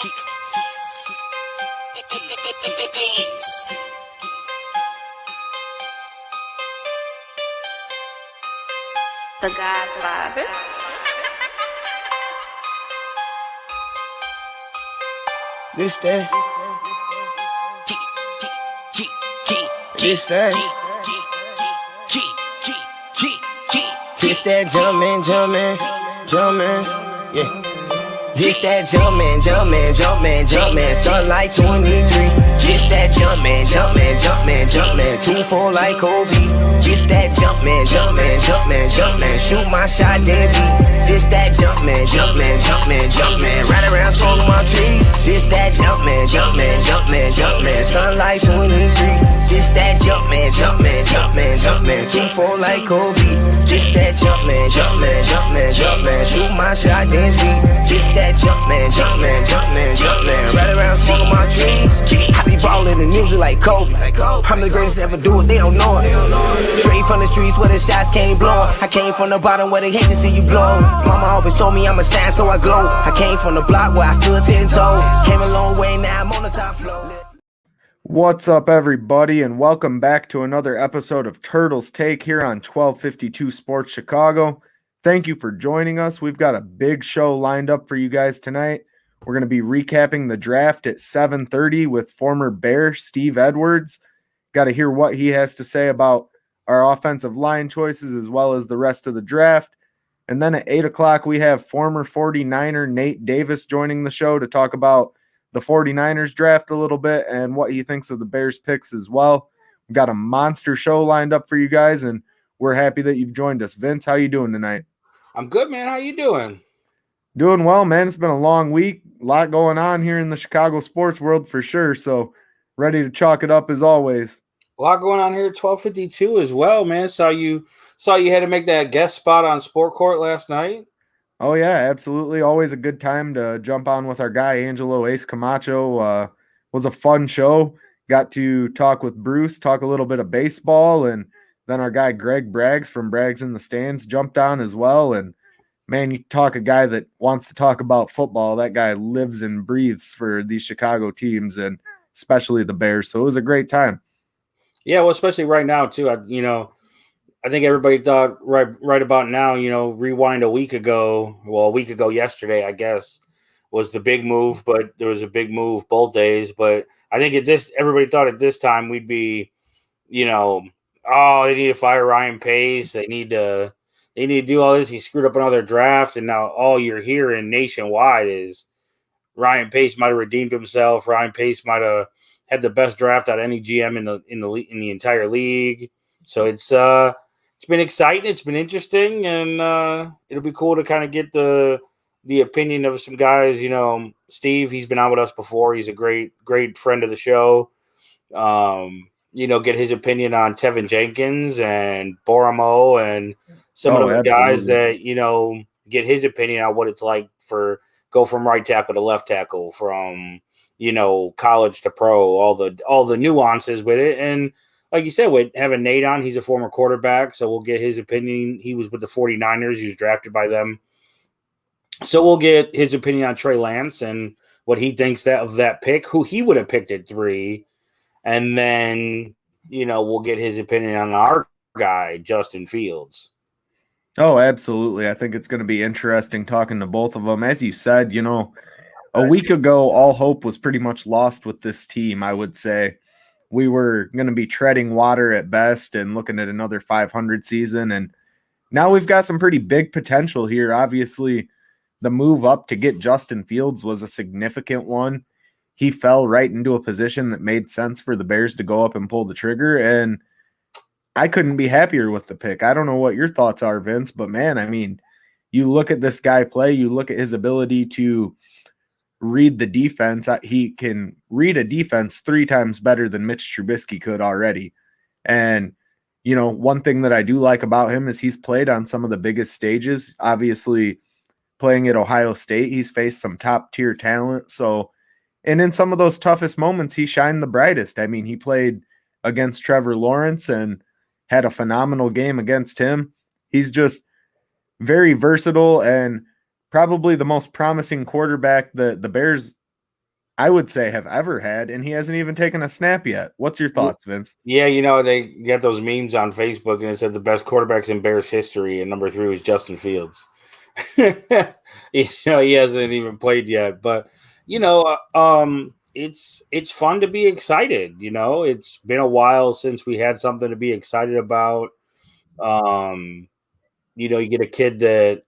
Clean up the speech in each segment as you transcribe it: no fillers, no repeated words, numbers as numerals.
The Godfather. This that. This that. This that jumpin', yeah. This that jumpin', start like 23. This that jumpin', 2-4 like Kobe. This that jumpin', shoot my shot, then beat. This that jumpin', right around smoke my trees. This that jumpin', start like 23. This that jumpin', 2-4 like Kobe. This that jumpin', shoot my shot, then beat. This that jumpin', right around smoking my dreams. I be ballin' in music like Kobe. I'm the greatest to ever do it, they don't know it. Straight from the streets where the shots came blowin'. I came from the bottom where they hate to see you blow. Mama always told me I'm a shine, so I glow. I came from the block where I stood 10 toes. Came a long way, now I'm on the top floor. What's up, everybody, and welcome back to another episode of Turtles Take here on 1252 Sports Chicago. Thank you for joining us. We've got a big show lined up for you guys tonight. We're going to be recapping the draft at 7:30 with former Bear Steve Edwards. Got to hear what he has to say about our offensive line choices as well as the rest of the draft. And then at 8 o'clock, we have former 49er Nate Davis joining the show to talk about the 49ers draft a little bit and what he thinks of the Bears picks as well. We've got a monster show lined up for you guys, and we're happy that you've joined us. Vince, how you doing tonight? I'm good, man. How you doing? Doing well, man. It's been a long week. A lot going on here in the Chicago sports world for sure. So ready to chalk it up as always. A lot going on here at 1252 as well, man. Saw you had to make that guest spot on Sport Court last night. Oh, yeah, absolutely. Always a good time to jump on with our guy, Angelo Ace Camacho. Was a fun show. Got to talk with Bruce, talk a little bit of baseball, and then our guy Greg Braggs from Braggs in the Stands jumped on as well. And, man, you talk a guy that wants to talk about football. That guy lives and breathes for these Chicago teams and especially the Bears. So it was a great time. Yeah, well, especially right now, too. I think everybody thought right about now, rewind a week ago yesterday, I guess, was the big move, but there was a big move both days. But I think everybody thought at this time we'd be, they need to fire Ryan Pace. They need to do all this. He screwed up another draft, and now all you're hearing nationwide is Ryan Pace might have redeemed himself. Ryan Pace might have had the best draft out of any GM in the entire league. So it's been exciting. It's been interesting, and it'll be cool to kind of get the opinion of some guys. Steve, he's been on with us before. He's a great friend of the show. Get his opinion on Tevin Jenkins and Borom and some of the guys that, get his opinion on what it's like go from right tackle to left tackle, from, college to pro, all the nuances with it. And like you said, with having Nate on, he's a former quarterback, so we'll get his opinion. He was with the 49ers. He was drafted by them. So we'll get his opinion on Trey Lance and what he thinks of that pick, who he would have picked at 3. And then, we'll get his opinion on our guy, Justin Fields. Oh, absolutely. I think it's going to be interesting talking to both of them. As you said, a week ago, all hope was pretty much lost with this team, I would say. We were going to be treading water at best and looking at another 500 season. And now we've got some pretty big potential here. Obviously, the move up to get Justin Fields was a significant one. He fell right into a position that made sense for the Bears to go up and pull the trigger. And I couldn't be happier with the pick. I don't know what your thoughts are, Vince, but man, I mean, you look at this guy play, you look at his ability to read the defense. He can read a defense 3 times better than Mitch Trubisky could already. And, one thing that I do like about him is he's played on some of the biggest stages. Obviously, playing at Ohio State, he's faced some top-tier talent. So, and in some of those toughest moments, he shined the brightest. I mean, he played against Trevor Lawrence and had a phenomenal game against him. He's just very versatile and probably the most promising quarterback that the Bears I would say, have ever had, and he hasn't even taken a snap yet. What's your thoughts, Vince? Yeah, they get those memes on Facebook, and it said the best quarterbacks in Bears history, and number 3 was Justin Fields. He hasn't even played yet, but it's fun to be excited. It's been a while since we had something to be excited about. You get a kid that,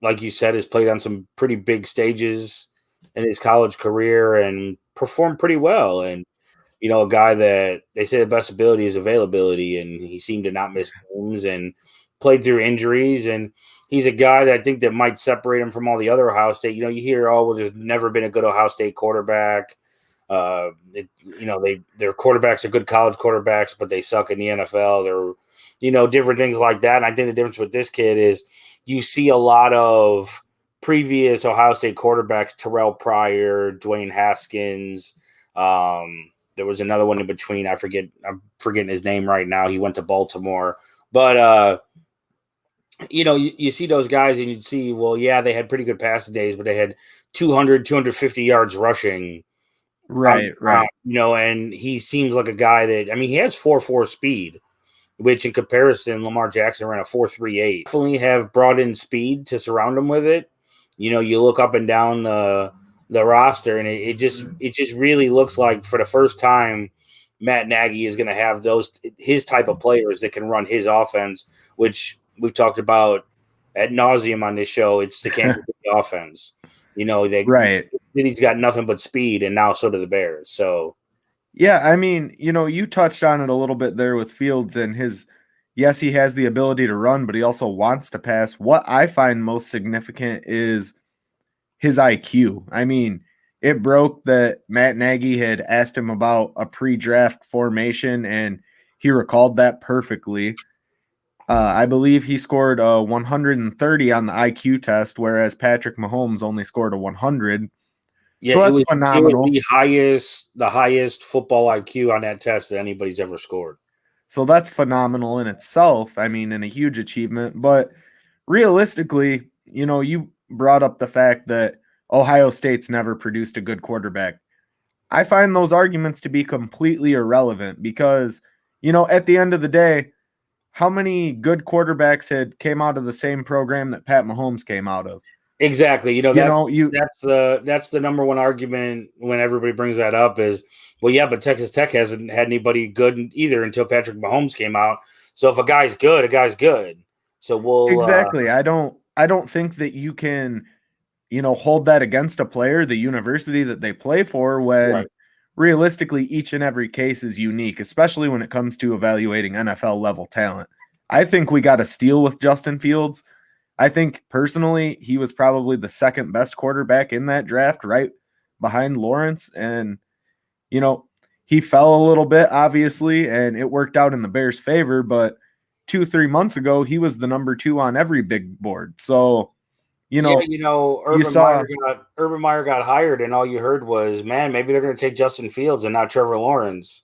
like you said, has played on some pretty big stages in his college career and performed pretty well. And, a guy that they say the best ability is availability, and he seemed to not miss games and played through injuries. And he's a guy that I think that might separate him from all the other Ohio State. You hear, oh, well, there's never been a good Ohio State quarterback. Their quarterbacks are good college quarterbacks, but they suck in the NFL. They're, different things like that. And I think the difference with this kid is you see a lot of previous Ohio State quarterbacks, Terrell Pryor, Dwayne Haskins. There was another one in between. I'm forgetting his name right now. He went to Baltimore. But, you see those guys and you'd see, well, yeah, they had pretty good passing days, but they had 200, 250 yards rushing. Right. And he seems like a guy that, he has 4.4 speed, which in comparison, Lamar Jackson ran a 4.38. Definitely have brought in speed to surround him with it. You look up and down the roster, and it just really looks like for the first time, Matt Nagy is going to have his type of players that can run his offense, which we've talked about ad nauseum on this show. It's the Kansas City offense. City's got nothing but speed, and now so do the Bears. So, yeah, you touched on it a little bit there with Fields and yes, he has the ability to run, but he also wants to pass. What I find most significant is his IQ. It broke that Matt Nagy had asked him about a pre-draft formation, and he recalled that perfectly. I believe he scored a 130 on the IQ test, whereas Patrick Mahomes only scored a 100. Yeah, so that's phenomenal. It was the highest football IQ on that test that anybody's ever scored. So that's phenomenal in itself. And a huge achievement. But realistically, you brought up the fact that Ohio State's never produced a good quarterback. I find those arguments to be completely irrelevant because, at the end of the day, how many good quarterbacks came out of the same program that Pat Mahomes came out of? Exactly. That's the number one argument when everybody brings that up is, well, yeah, but Texas Tech hasn't had anybody good either until Patrick Mahomes came out. So if a guy's good, a guy's good. So we'll exactly. I don't think that you can, hold that against a player, the university that they play for, when realistically each and every case is unique, especially when it comes to evaluating NFL level talent. I think we got a steal with Justin Fields. I think personally he was probably the second best quarterback in that draft, right behind Lawrence. And, he fell a little bit, obviously, and it worked out in the Bears' favor. But 2-3 months ago, he was the number 2 on every big board. So, Urban Meyer got hired, and all you heard was, man, maybe they're going to take Justin Fields and not Trevor Lawrence.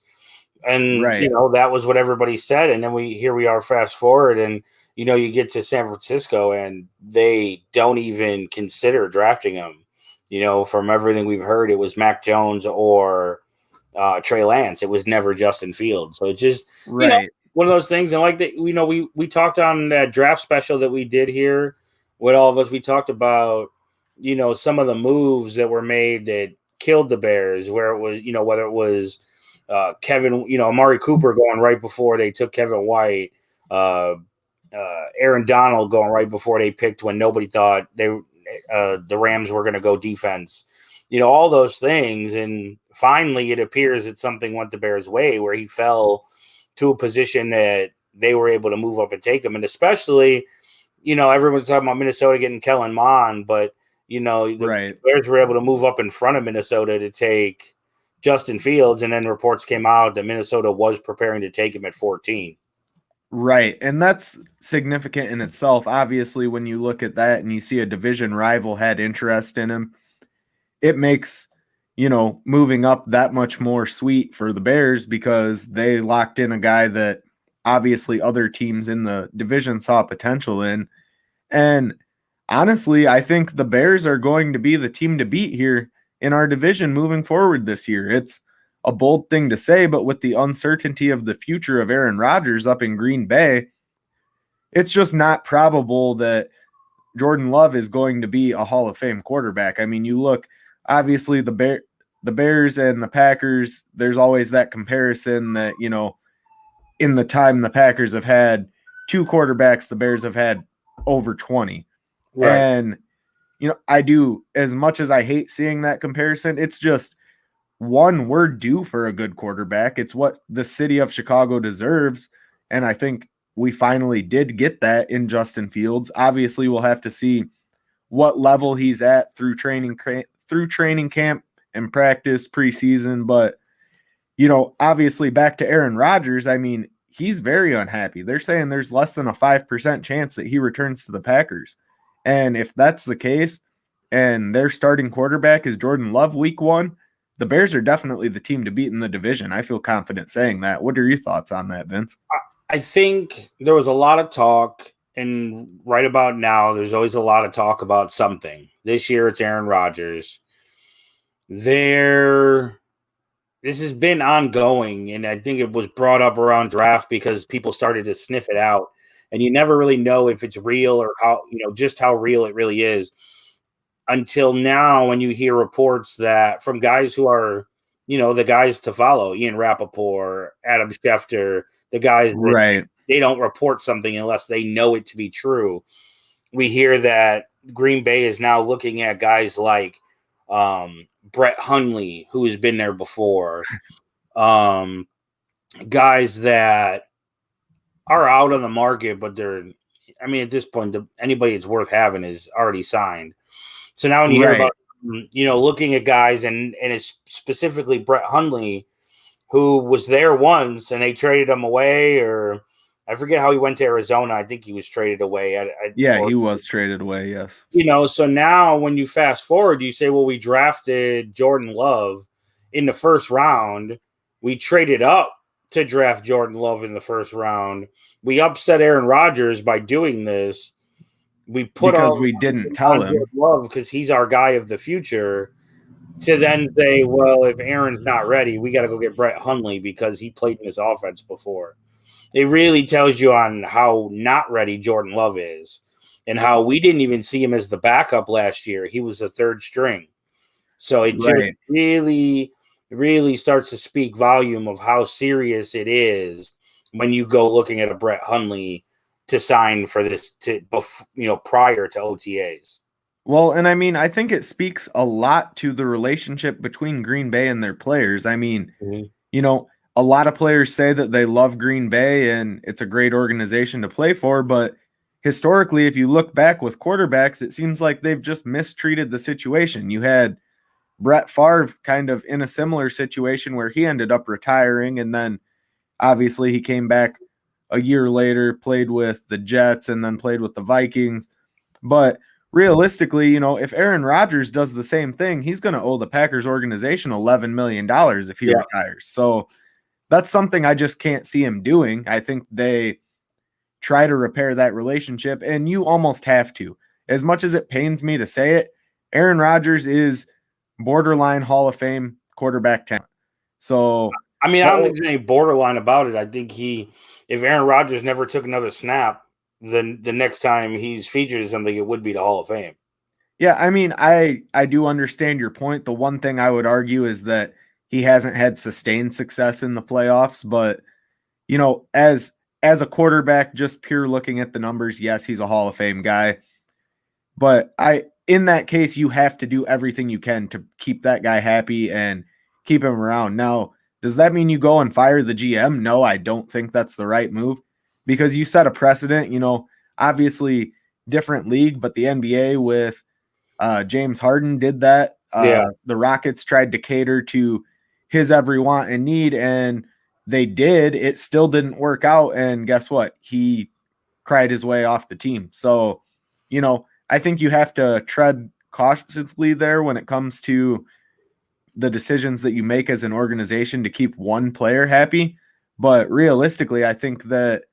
And, that was what everybody said. And then here we are, fast forward, and, you get to San Francisco, and they don't even consider drafting him. From everything we've heard, it was Mac Jones or Trey Lance. It was never Justin Fields. So it's just one of those things. And like that, we talked on that draft special that we did here with all of us. We talked about, some of the moves that were made that killed the Bears, where it was, whether it was Amari Cooper going right before they took Kevin White, Aaron Donald going right before they picked when nobody thought the Rams were going to go defense, all those things. And finally, it appears that something went the Bears' way where he fell to a position that they were able to move up and take him. And especially, everyone's talking about Minnesota getting Kellen Mond, but, the Bears were able to move up in front of Minnesota to take Justin Fields. And then reports came out that Minnesota was preparing to take him at 14. Right. And that's significant in itself. Obviously, when you look at that and you see a division rival had interest in him, it makes, moving up that much more sweet for the Bears because they locked in a guy that obviously other teams in the division saw potential in. And honestly, I think the Bears are going to be the team to beat here in our division moving forward this year. It's a bold thing to say, but with the uncertainty of the future of Aaron Rodgers up in Green Bay, it's just not probable that Jordan Love is going to be a Hall of Fame quarterback. I mean, you look, obviously the Bears and the Packers, there's always that comparison that, you know, in the time the Packers have had 2 quarterbacks, the Bears have had over 20. Right. And, you know, I do, as much as I hate seeing that comparison, it's just, one, we're due for a good quarterback. It's what the city of Chicago deserves. And I think we finally did get that in Justin Fields. Obviously, we'll have to see what level he's at through training camp and practice preseason. But, you know, obviously back to Aaron Rodgers, I mean, he's very unhappy. They're saying there's less than a 5% chance that he returns to the Packers. And if that's the case, and their starting quarterback is Jordan Love week 1, the Bears are definitely the team to beat in the division. I feel confident saying that. What are your thoughts on that, Vince? I think there was a lot of talk, and right about now, there's always a lot of talk about something. This year, it's Aaron Rodgers. This has been ongoing, and I think it was brought up around draft because people started to sniff it out, and you never really know if it's real or how, you know, just how real it really is until now when you hear reports that from guys who are, you know, the guys to follow, Ian Rappaport, Adam Schefter, the guys that right. They don't report something unless they know it to be true. We hear that Green Bay is now looking at guys like Brett Hundley, who has been there before, guys that are out on the market, but I mean, at this point, anybody that's worth having is already signed. So now when you hear about, you know, looking at guys and it's specifically Brett Hundley, who was there once and they traded him away, or I forget how he went to Arizona. I think he was traded away. He was traded away, yes. You know, so now when you fast forward, you say, well, we drafted Jordan Love in the first round. We traded up to draft Jordan Love in the first round. We upset Aaron Rodgers by doing this. We put because we didn't tell him Love because he's our guy of the future. To then say, well, if Aaron's not ready, we got to go get Brett Hundley because he played in this offense before. It really tells you on how not ready Jordan Love is and how we didn't even see him as the backup last year. He was the third string. So it just really, really starts to speak volume of how serious it is when you go looking at a Brett Hundley to sign for this, prior to OTAs. Well, and I mean, I think it speaks a lot to the relationship between Green Bay and their players. I mean, you know, a lot of players say that they love Green Bay and it's a great organization to play for, but historically, if you look back with quarterbacks, it seems like they've just mistreated the situation. You had Brett Favre kind of in a similar situation where he ended up retiring, and then obviously he came back a year later, played with the Jets, and then played with the Vikings. But realistically, you know, if Aaron Rodgers does the same thing, he's going to owe the Packers organization $11 million if he retires. So that's something I just can't see him doing. I think they try to repair that relationship, and you almost have to. As much as it pains me to say it, Aaron Rodgers is borderline Hall of Fame quarterback talent. So, I mean, I don't think there's any borderline about it. I think if Aaron Rodgers never took another snap, then the next time he's featured in something, it would be the Hall of Fame. Yeah, I mean, I do understand your point. The one thing I would argue is that he hasn't had sustained success in the playoffs, but, you know, as a quarterback, just pure looking at the numbers, yes, he's a Hall of Fame guy. But in that case, you have to do everything you can to keep that guy happy and keep him around. Now, does that mean you go and fire the GM? No, I don't think that's the right move, because you set a precedent. You know, obviously different league, but the NBA with James Harden did that. The Rockets tried to cater to his every want and need, and they did. It still didn't work out, and guess what? He cried his way off the team. So, you know, I think you have to tread cautiously there when it comes to the decisions that you make as an organization to keep one player happy. But realistically, I think that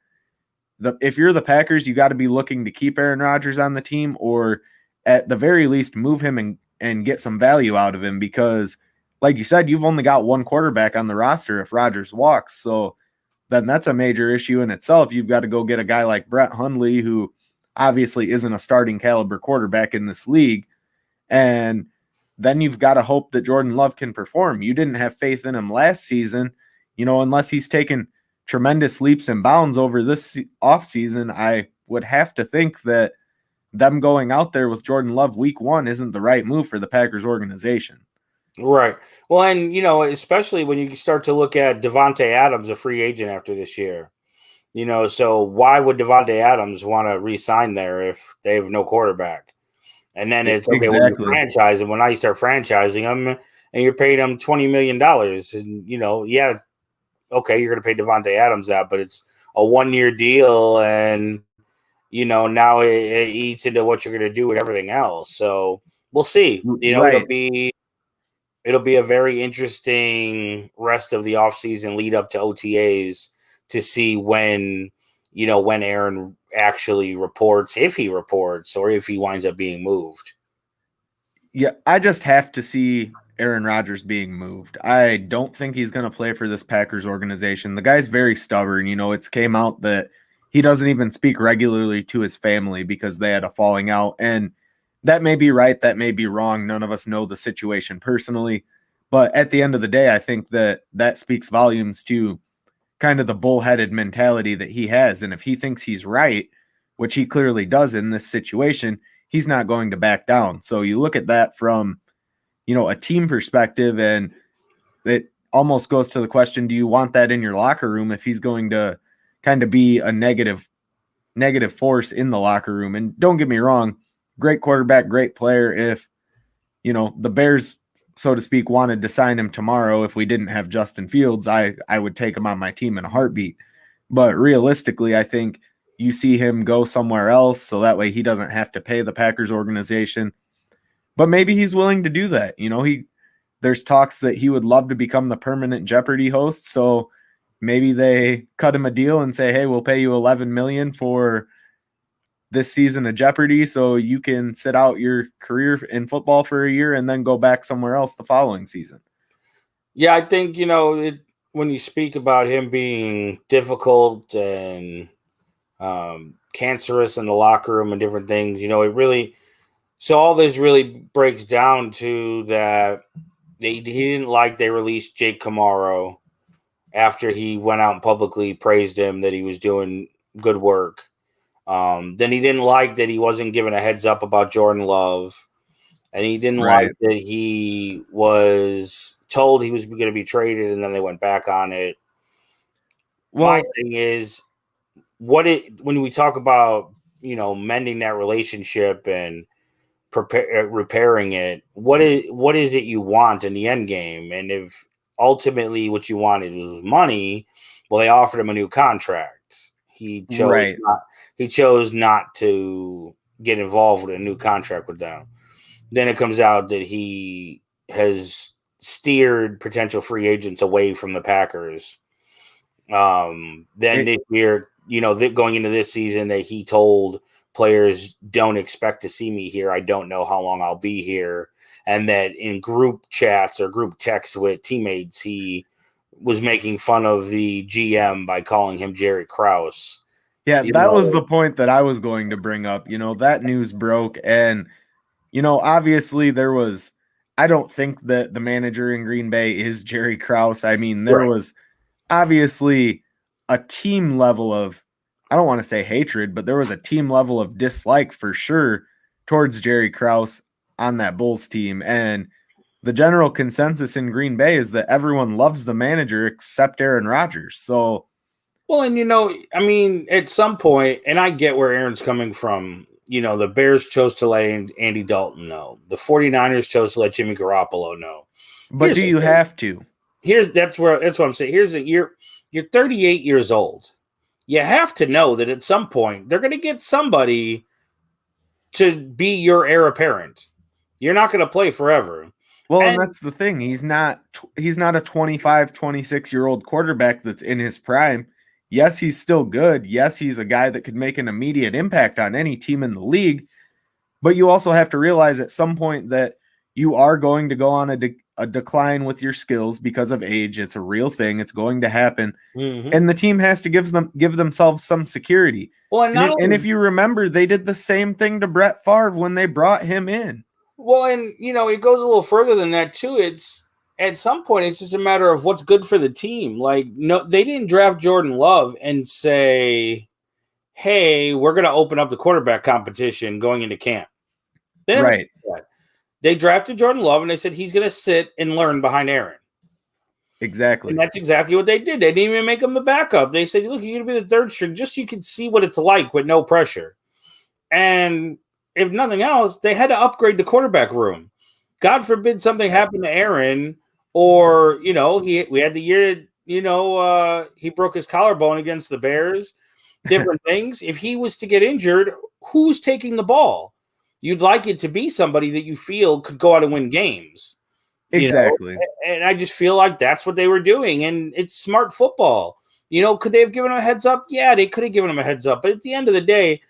if you're the Packers, you got to be looking to keep Aaron Rodgers on the team, or at the very least move him and and get some value out of him because, like you said, you've only got one quarterback on the roster if Rodgers walks. So then that's a major issue in itself. You've got to go get a guy like Brett Hundley, who obviously isn't a starting caliber quarterback in this league. And then you've got to hope that Jordan Love can perform. You didn't have faith in him last season, unless he's taken tremendous leaps and bounds over this offseason. I would have to think that them going out there with Jordan Love week 1 isn't the right move for the Packers organization. Right. Well, and, especially when you start to look at Devontae Adams, a free agent after this year, so why would Devontae Adams want to re-sign there if they have no quarterback? And then it's okay, well, you franchise him. Well, now you start franchising him and you're paying him $20 million. And, okay, you're going to pay Devontae Adams that, but it's a 1-year deal. And, now it eats into what you're going to do with everything else. So we'll see. Right. It'll be a very interesting rest of the offseason lead up to OTAs to see when Aaron actually reports, if he reports, or if he winds up being moved. Yeah, I just have to see Aaron Rodgers being moved. I don't think he's going to play for this Packers organization. The guy's very stubborn. It's came out that he doesn't even speak regularly to his family because they had a falling out. And that may be right. That may be wrong. None of us know the situation personally. But at the end of the day, I think that speaks volumes to kind of the bullheaded mentality that he has. And if he thinks he's right, which he clearly does in this situation, he's not going to back down. So you look at that from, a team perspective, and it almost goes to the question, do you want that in your locker room if he's going to kind of be a negative force in the locker room? And don't get me wrong, great quarterback, great player. If, the Bears, so to speak, wanted to sign him tomorrow, if we didn't have Justin Fields, I would take him on my team in a heartbeat. But realistically, I think you see him go somewhere else so that way he doesn't have to pay the Packers organization. But maybe he's willing to do that. There's talks that he would love to become the permanent Jeopardy host. So maybe they cut him a deal and say, hey, we'll pay you $11 million for this season of Jeopardy so you can sit out your career in football for a year and then go back somewhere else the following season. Yeah, I think, when you speak about him being difficult and cancerous in the locker room and different things, it really – so all this really breaks down to that he didn't like they released Jake Kamaro after he went out and publicly praised him that he was doing good work. Then he didn't like that he wasn't given a heads up about Jordan Love. And he didn't like that he was told he was going to be traded and then they went back on it. Well, my thing is, when we talk about, mending that relationship and repairing it, what is it you want in the end game? And if ultimately what you wanted was money, well, they offered him a new contract. He chose not to get involved with a new contract with them. Then it comes out that he has steered potential free agents away from the Packers. This year, going into this season, that he told players, don't expect to see me here. I don't know how long I'll be here. And that in group chats or group texts with teammates, he was making fun of the GM by calling him Jerry Krause. Yeah, that was the point that I was going to bring up. That news broke and, obviously there was, I don't think that the manager in Green Bay is Jerry Krause. I mean, there was obviously a team level of, I don't want to say hatred, but there was a team level of dislike for sure towards Jerry Krause on that Bulls team. And the general consensus in Green Bay is that everyone loves the manager except Aaron Rodgers. So, well, and at some point, and I get where Aaron's coming from, the Bears chose to let Andy Dalton know. The 49ers chose to let Jimmy Garoppolo know. But do you have to? That's what I'm saying. You're 38 years old. You have to know that at some point they're going to get somebody to be your heir apparent. You're not going to play forever. Well, and that's the thing. He's not a 25, 26-year-old quarterback that's in his prime. Yes, he's still good. Yes, he's a guy that could make an immediate impact on any team in the league. But you also have to realize at some point that you are going to go on a decline with your skills because of age. It's a real thing. It's going to happen. Mm-hmm. And the team has to give themselves some security. Well, and if you remember, they did the same thing to Brett Favre when they brought him in. Well, and, it goes a little further than that, too. It's at some point, it's just a matter of what's good for the team. Like, no, they didn't draft Jordan Love and say, hey, we're going to open up the quarterback competition going into camp. Right. They drafted Jordan Love, and they said he's going to sit and learn behind Aaron. Exactly. And that's exactly what they did. They didn't even make him the backup. They said, look, you're going to be the third string just so you can see what it's like with no pressure. And if nothing else, they had to upgrade the quarterback room. God forbid something happened to Aaron, or, we had the year, he broke his collarbone against the Bears, different things. If he was to get injured, who's taking the ball? You'd like it to be somebody that you feel could go out and win games. Exactly. And I just feel like that's what they were doing. And it's smart football. Could they have given him a heads up? Yeah, they could have given him a heads up. But at the end of the day,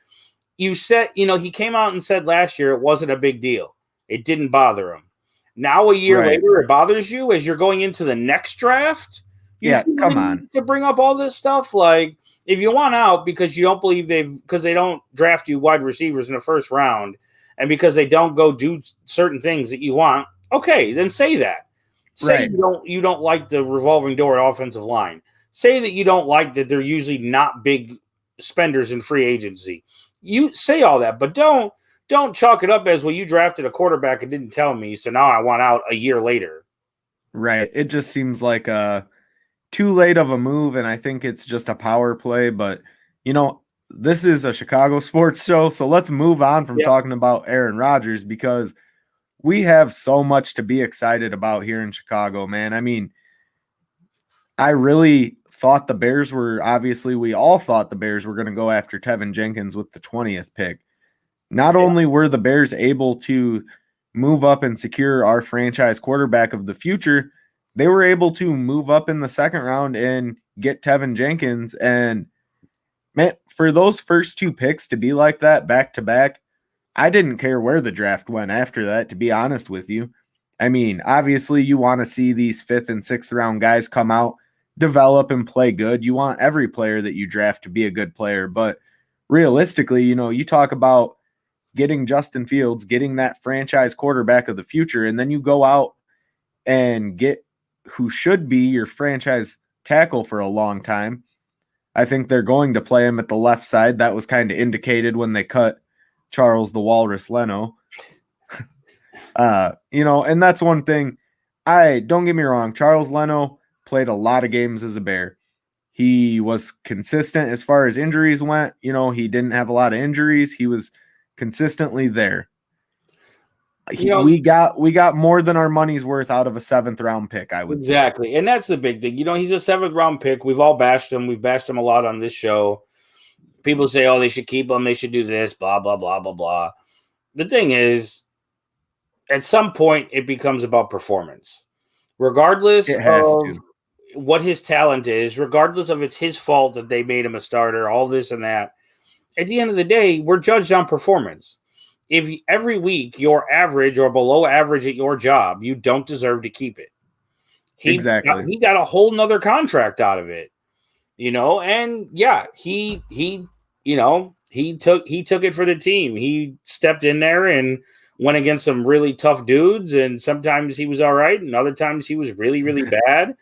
you said, he came out and said last year it wasn't a big deal. It didn't bother him. Now a year later, it bothers you as you're going into the next draft. Come on. To bring up all this stuff, like if you want out because you don't believe because they don't draft you wide receivers in the first round, and because they don't go do certain things that you want, okay, then say that. Say you don't like the revolving door at offensive line. Say that you don't like that they're usually not big spenders in free agency. You say all that, but don't chalk it up as, well, you drafted a quarterback and didn't tell me, so now I want out a year later. Right. It just seems like too late of a move, and I think it's just a power play. But, this is a Chicago sports show, so let's move on from talking about Aaron Rodgers, because we have so much to be excited about here in Chicago, man. I mean, I really thought the Bears were, obviously we all thought the Bears were going to go after Tevin Jenkins with the 20th pick. Not only were the Bears able to move up and secure our franchise quarterback of the future, they were able to move up in the second round and get Tevin Jenkins. And man, for those first two picks to be like that back to back, I didn't care where the draft went after that, to be honest with you. I mean, obviously you want to see these 5th and 6th round guys come out, develop and play good. You want every player that you draft to be a good player. But realistically, you talk about getting Justin Fields, getting that franchise quarterback of the future, and then you go out and get who should be your franchise tackle for a long time. I think they're going to play him at the left side. That was kind of indicated when they cut Charles the Walrus Leno. And that's one thing. Don't get me wrong, Charles Leno played a lot of games as a Bear. He was consistent as far as injuries went. He didn't have a lot of injuries. He was consistently there. We got more than our money's worth out of a 7th round pick, I would say. Exactly. And that's the big thing. He's a 7th round pick. We've all bashed him. We've bashed him a lot on this show. People say, oh, they should keep him. They should do this, blah, blah, blah, blah, blah. The thing is, at some point, it becomes about performance. Regardless of what his talent is, regardless of it's his fault that they made him a starter, all this and that, at the end of the day, we're judged on performance. If every week you're average or below average at your job, you don't deserve to keep it. He got a whole nother contract out of it, and yeah, he took it for the team. He stepped in there and went against some really tough dudes, and sometimes he was all right, and other times he was really, really bad.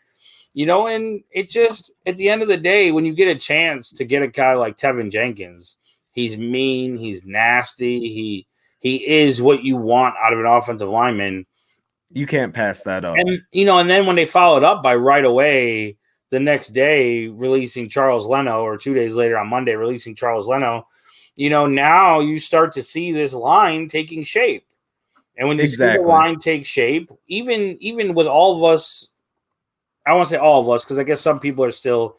And it just, at the end of the day, when you get a chance to get a guy like Tevin Jenkins, he's mean, he's nasty, he is what you want out of an offensive lineman. You can't pass that up. And, and then when they followed up by right away the next day releasing Charles Leno, or 2 days later on Monday releasing Charles Leno, now you start to see this line taking shape. And when you see the line take shape, even with all of us, I won't say all of us, because I guess some people are still,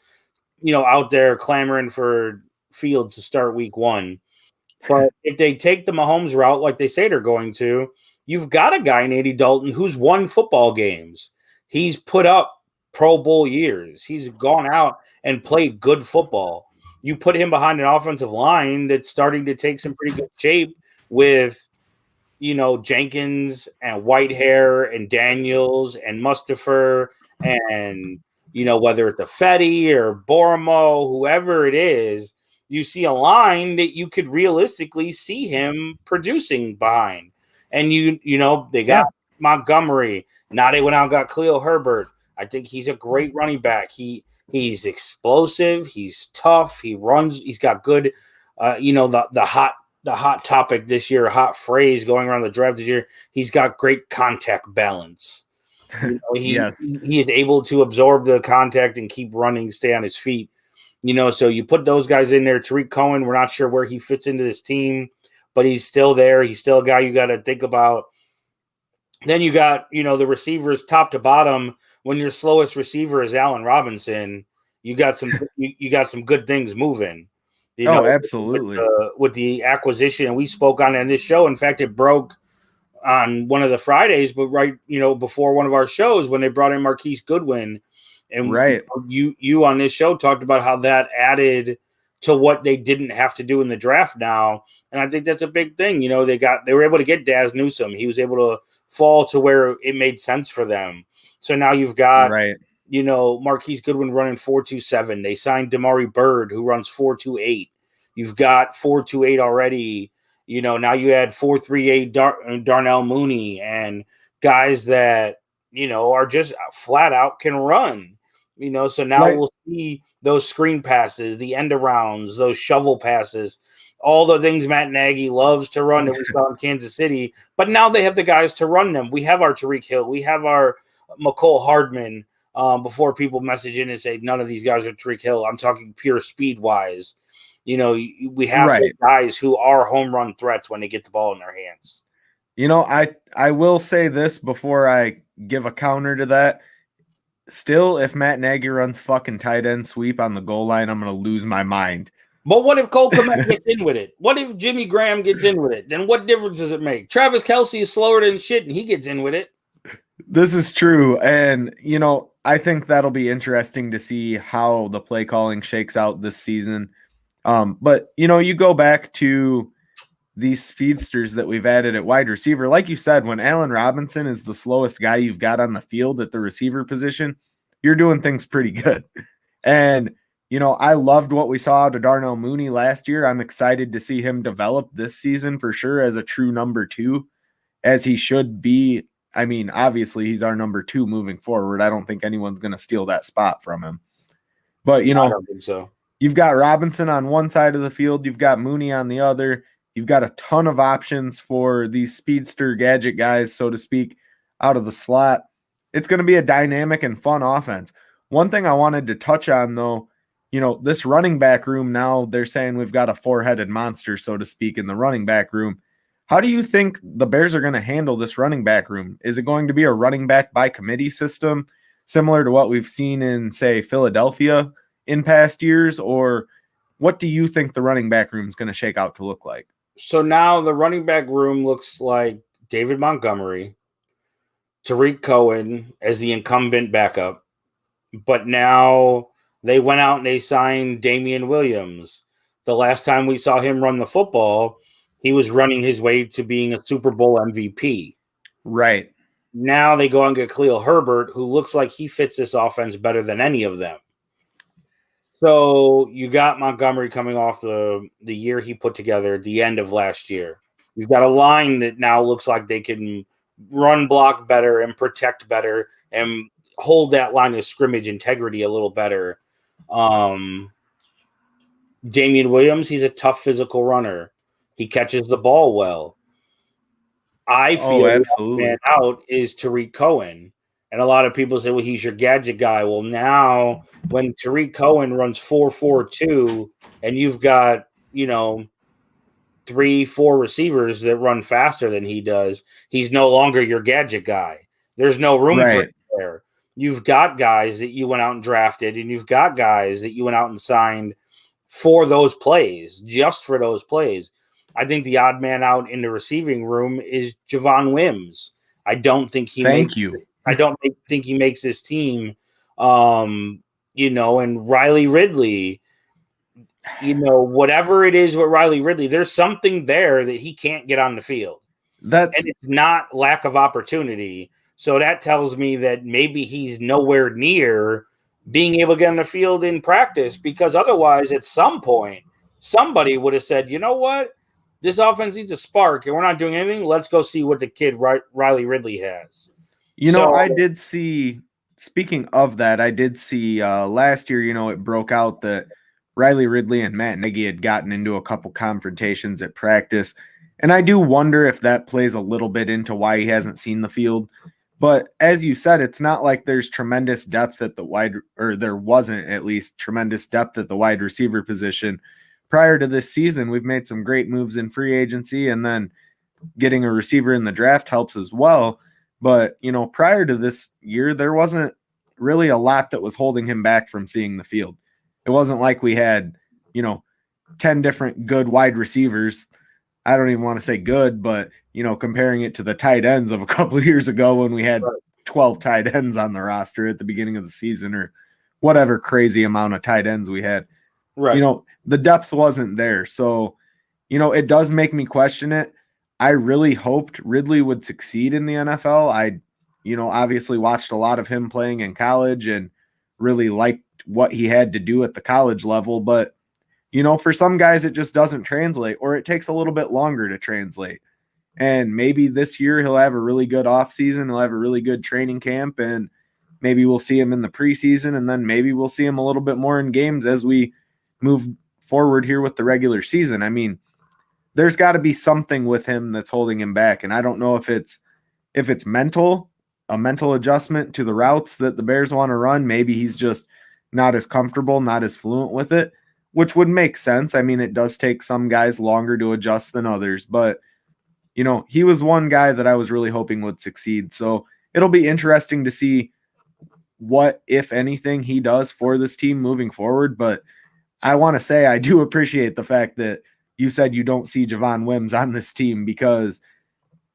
out there clamoring for Fields to start week 1. But if they take the Mahomes route like they say they're going to, you've got a guy in Andy Dalton who's won football games. He's put up Pro Bowl years. He's gone out and played good football. You put him behind an offensive line that's starting to take some pretty good shape with, Jenkins and Whitehair and Daniels and Mustafer and, whether it's a Fetty or Boromo, whoever it is, you see a line that you could realistically see him producing behind. And, they got Montgomery. Now they went out and got Khalil Herbert. I think he's a great running back. He's explosive. He's tough. He runs. He's got good, the hot topic this year, hot phrase going around the draft this year. He's got great contact balance. He is able to absorb the contact and keep running, stay on his feet. So you put those guys in there. Tariq Cohen, we're not sure where he fits into this team, but he's still there. He's still a guy you got to think about. Then you got, the receivers top to bottom. When your slowest receiver is Allen Robinson, you got some good things moving. Absolutely. With the acquisition, and we spoke on it in this show. In fact, it broke on one of the Fridays, but before one of our shows when they brought in Marquise Goodwin, and you on this show talked about how that added to what they didn't have to do in the draft now, and I think that's a big thing. They were able to get Daz Newsome. He was able to fall to where it made sense for them. So now you've got Marquise Goodwin running 4.27. They signed Damari Bird, who runs 4.28. You've got 4.28 already. Now you add 4.38 Darnell Mooney and guys that, are just flat out can run. So now we'll see those screen passes, the end arounds, those shovel passes, all the things Matt Nagy loves to run that we saw in Kansas City. But now they have the guys to run them. We have our Tariq Hill. We have our McCole Hardman. Before people message in and say none of these guys are Tariq Hill, I'm talking pure speed wise. We have guys who are home run threats when they get the ball in their hands. I will say this before I give a counter to that. Still, if Matt Nagy runs fucking tight end sweep on the goal line, I'm going to lose my mind. But what if Cole Kmet gets in with it? What if Jimmy Graham gets in with it? Then what difference does it make? Travis Kelce is slower than shit, and he gets in with it. This is true. And, I think that'll be interesting to see how the play calling shakes out this season. But, you go back to these speedsters that we've added at wide receiver. Like you said, when Allen Robinson is the slowest guy you've got on the field at the receiver position, you're doing things pretty good. And, I loved what we saw out of Darnell Mooney last year. I'm excited to see him develop this season for sure as a true number 2, as he should be. I mean, obviously he's our number 2 moving forward. I don't think anyone's going to steal that spot from him. But, I don't think so. You've got Robinson on one side of the field. You've got Mooney on the other. You've got a ton of options for these speedster gadget guys, so to speak, out of the slot. It's going to be a dynamic and fun offense. One thing I wanted to touch on, though, this running back room now, they're saying we've got a 4-headed monster, so to speak, in the running back room. How do you think the Bears are going to handle this running back room? Is it going to be a running back by committee system, similar to what we've seen in, say, Philadelphia in past years? Or what do you think the running back room is going to shake out to look like? So now the running back room looks like David Montgomery, Tariq Cohen as the incumbent backup. But now they went out and they signed Damian Williams. The last time we saw him run the football, he was running his way to being a Super Bowl MVP. Right. Now they go and get Khalil Herbert, who looks like he fits this offense better than any of them. So you got Montgomery coming off the year he put together at the end of last year. You've got a line that now looks like they can run block better and protect better and hold that line of scrimmage integrity a little better. Damian Williams, he's a tough physical runner. He catches the ball well. I feel the man out is Tariq Cohen. And a lot of people say, well, he's your gadget guy. Well, now when Tariq Cohen runs 4.42 and you've got, 3-4 receivers that run faster than he does, he's no longer your gadget guy. There's no room for it there. You've got guys that you went out and drafted, and you've got guys that you went out and signed for those plays, just for those plays. I think the odd man out in the receiving room is Javon Wims. I don't think he makes this team. And Riley Ridley, whatever it is with Riley Ridley, there's something there that he can't get on the field. And it's not lack of opportunity. So that tells me that maybe he's nowhere near being able to get on the field in practice, because otherwise at some point somebody would have said, you know what? This offense needs a spark and we're not doing anything. Let's go see what the kid Riley Ridley has. I did see, speaking of that, I did see last year, it broke out that Riley Ridley and Matt Nagy had gotten into a couple confrontations at practice. And I do wonder if that plays a little bit into why he hasn't seen the field. But as you said, it's not like there's tremendous depth at the there wasn't at least tremendous depth at the wide receiver position. Prior to this season, we've made some great moves in free agency, and then getting a receiver in the draft helps as well. But, prior to this year, there wasn't really a lot that was holding him back from seeing the field. It wasn't like we had, 10 different good wide receivers. I don't even want to say good, but, comparing it to the tight ends of a couple of years ago when we had 12 tight ends on the roster at the beginning of the season, or whatever crazy amount of tight ends we had. Right. The depth wasn't there. So, it does make me question it. I really hoped Ridley would succeed in the NFL. I, obviously watched a lot of him playing in college and really liked what he had to do at the college level. But, for some guys, it just doesn't translate, or it takes a little bit longer to translate. And maybe this year he'll have a really good offseason. He'll have a really good training camp, and maybe we'll see him in the preseason, and then maybe we'll see him a little bit more in games as we move forward here with the regular season. I mean, there's got to be something with him that's holding him back. And I don't know if it's mental, a mental adjustment to the routes that the Bears want to run. Maybe he's just not as comfortable, not as fluent with it, which would make sense. I mean, it does take some guys longer to adjust than others, but he was one guy that I was really hoping would succeed. So it'll be interesting to see what, if anything, he does for this team moving forward. But I want to say I do appreciate the fact that you said you don't see Javon Wims on this team, because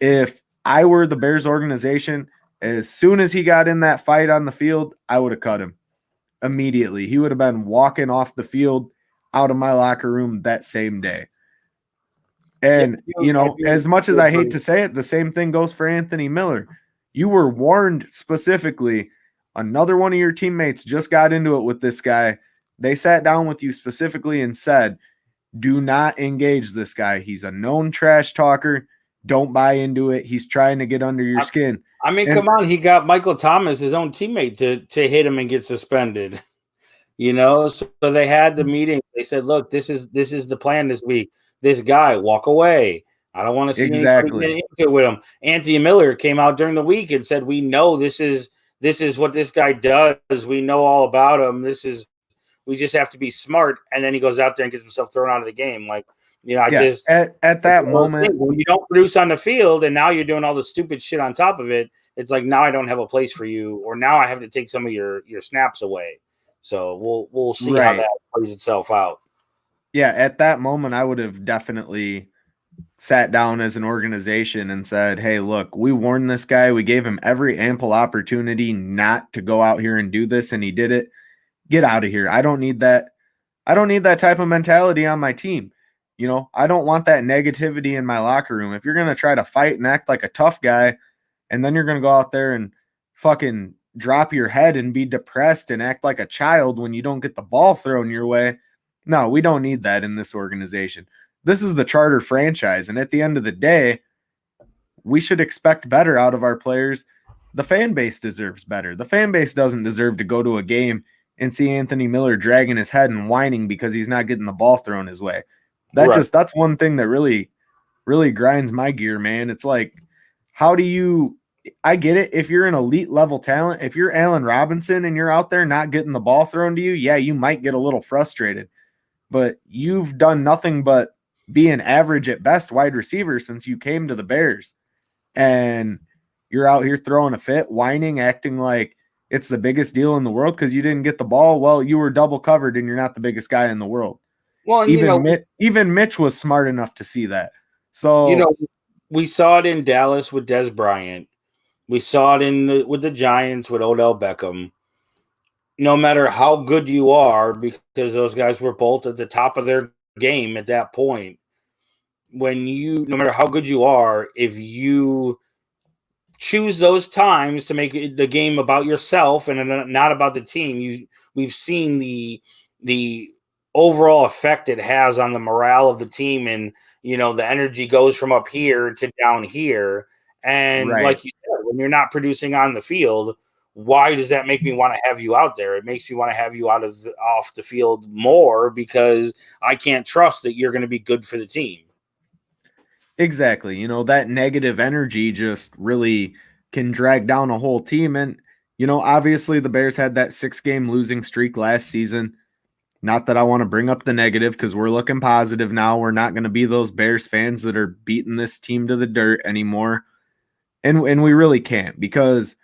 if I were the Bears organization, as soon as he got in that fight on the field, I would have cut him immediately. He would have been walking off the field out of my locker room that same day. And, as much as I hate to say it, the same thing goes for Anthony Miller. You were warned specifically. Another one of your teammates just got into it with this guy. They sat down with you specifically and said, do not engage this guy. He's a known trash talker. Don't buy into it. He's trying to get under your skin. I mean, come on. He got Michael Thomas, his own teammate, to hit him and get suspended. So they had the meeting. They said, look, this is the plan this week. This guy, walk away. I don't want to see anybody get with him. Anthony Miller came out during the week and said, we know this is what this guy does. We know all about him. We just have to be smart. And then he goes out there and gets himself thrown out of the game. Like, at that moment, when you don't produce on the field and now you're doing all the stupid shit on top of it, it's like, now I don't have a place for you, or now I have to take some of your snaps away. So we'll see how that plays itself out. Yeah, at that moment, I would have definitely sat down as an organization and said, hey, look, we warned this guy. We gave him every ample opportunity not to go out here and do this, and he did it. Get out of here. I don't need that. I don't need that type of mentality on my team. I don't want that negativity in my locker room. If you're going to try to fight and act like a tough guy, and then you're going to go out there and fucking drop your head and be depressed and act like a child when you don't get the ball thrown your way. No, we don't need that in this organization. This is the charter franchise. And at the end of the day, we should expect better out of our players. The fan base deserves better. The fan base doesn't deserve to go to a game and see Anthony Miller dragging his head and whining because he's not getting the ball thrown his way. That's one thing that really, really grinds my gear, man. It's like, I get it. If you're an elite level talent, if you're Allen Robinson and you're out there not getting the ball thrown to you, yeah, you might get a little frustrated, but you've done nothing but be an average at best wide receiver since you came to the Bears, and you're out here throwing a fit, whining, acting like it's the biggest deal in the world because you didn't get the ball. Well, you were double covered and you're not the biggest guy in the world. Well, and even Mitch was smart enough to see that. So, we saw it in Dallas with Des Bryant. We saw it with the Giants with Odell Beckham. No matter how good you are, because those guys were both at the top of their game at that point, no matter how good you are, if you choose those times to make the game about yourself and not about the team, we've seen the overall effect it has on the morale of the team, and the energy goes from up here to down here. And Right. like you said, when you're not producing on the field, why does that make me want to have you out there? It makes me want to have you off the field more, because I can't trust that you're going to be good for the team. Exactly. That negative energy just really can drag down a whole team. And, obviously the Bears had that 6-game losing streak last season. Not that I want to bring up the negative, because we're looking positive now. We're not going to be those Bears fans that are beating this team to the dirt anymore. And we really can't, because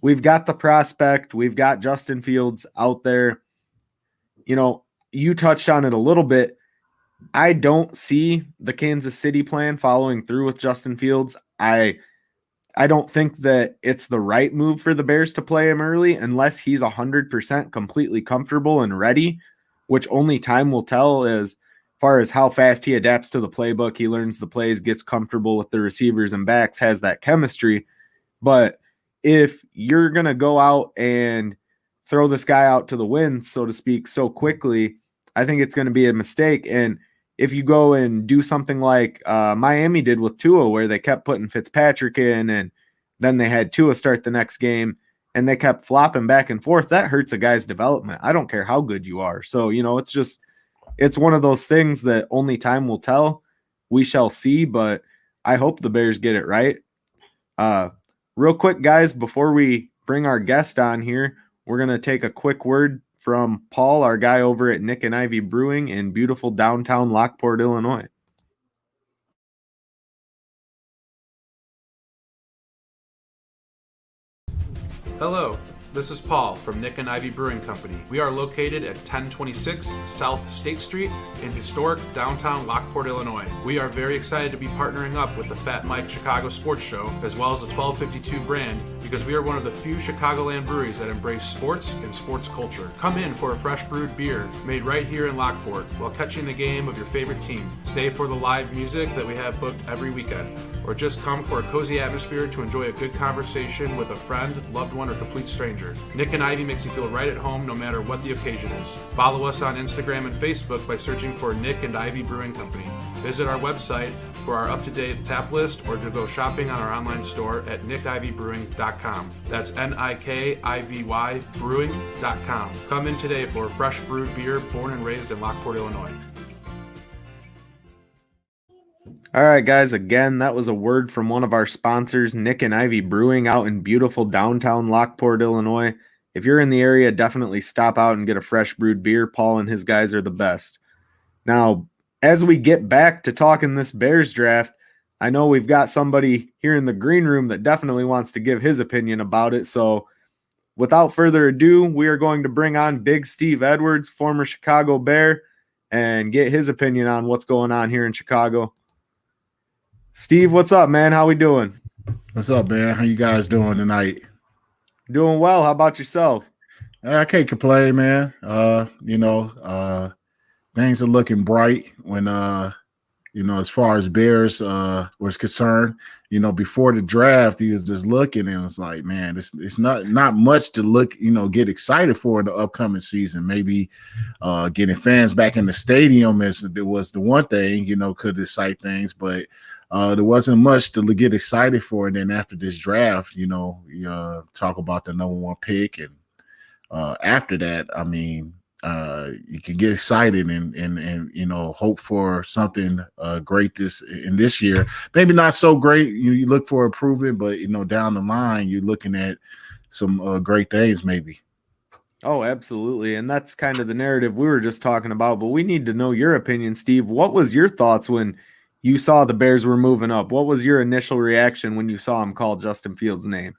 we've got the prospect. We've got Justin Fields out there. You touched on it a little bit. I don't see the Kansas City plan following through with Justin Fields. I don't think that it's the right move for the Bears to play him early unless he's 100% completely comfortable and ready, which only time will tell as far as how fast he adapts to the playbook. He learns the plays, gets comfortable with the receivers and backs, has that chemistry. But if you're going to go out and throw this guy out to the wind, so to speak, so quickly, I think it's going to be a mistake. And if you go and do something like Miami did with Tua, where they kept putting Fitzpatrick in and then they had Tua start the next game and they kept flopping back and forth, that hurts a guy's development. I don't care how good you are. So, it's one of those things that only time will tell. We shall see, but I hope the Bears get it right. Real quick, guys, before we bring our guest on here, we're going to take a quick word from Paul, our guy over at Nick and Ivy Brewing in beautiful downtown Lockport, Illinois. Hello, this is Paul from Nick and Ivy Brewing Company. We are located at 1026 South State Street in historic downtown Lockport, Illinois. We are very excited to be partnering up with the Fat Mike Chicago Sports Show, as well as the 1252 brand, because we are one of the few Chicagoland breweries that embrace sports and sports culture. Come in for a fresh brewed beer made right here in Lockport while catching the game of your favorite team. Stay for the live music that we have booked every weekend, or just come for a cozy atmosphere to enjoy a good conversation with a friend, loved one, or complete stranger. Nick and Ivy makes you feel right at home no matter what the occasion is. Follow us on Instagram and Facebook by searching for Nick and Ivy Brewing Company. Visit our website for our up-to-date tap list, or to go shopping on our online store at nickivybrewing.com. That's Nikivy brewing.com. Come in today for a fresh brewed beer born and raised in Lockport, Illinois. All right, guys, again, that was a word from one of our sponsors, Nick and Ivy Brewing, out in beautiful downtown Lockport, Illinois. If you're in the area, definitely stop out and get a fresh brewed beer. Paul and his guys are the best. Now, as we get back to talking this Bears draft, I know we've got somebody here in the green room that definitely wants to give his opinion about it. So without further ado, we are going to bring on Big Steve Edwards, former Chicago Bear, and get his opinion on what's going on here in Chicago. Steve, what's up, man? How we doing? What's up, man? How you guys doing tonight? Doing well. How about yourself? I can't complain, man. Things are looking bright when as far as Bears was concerned. Before the draft, he was just looking and it's like, man, it's not much to look, get excited for in the upcoming season. Maybe getting fans back in the stadium was the one thing, could excite things, but there wasn't much to get excited for. And then after this draft, you talk about the number one pick. And after that, I mean, you can get excited and hope for something great this year. Maybe not so great. You look for improvement, but, down the line, you're looking at some great things maybe. Oh, absolutely. And that's kind of the narrative we were just talking about. But we need to know your opinion, Steve. What was your thoughts when you saw the Bears were moving up? What was your initial reaction when you saw him call Justin Fields' name?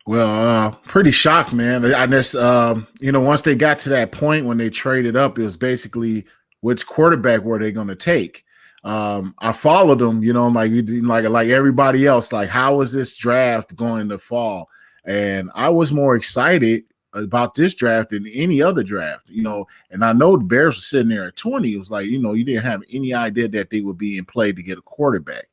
Well, pretty shocked, man. I guess, once they got to that point when they traded up, it was basically which quarterback were they going to take? I followed them, like everybody else, like how was this draft going to fall? And I was more excited about this draft than any other draft, you know. And I know the Bears were sitting there at 20. It was like, you know, you didn't have any idea that they would be in play to get a quarterback.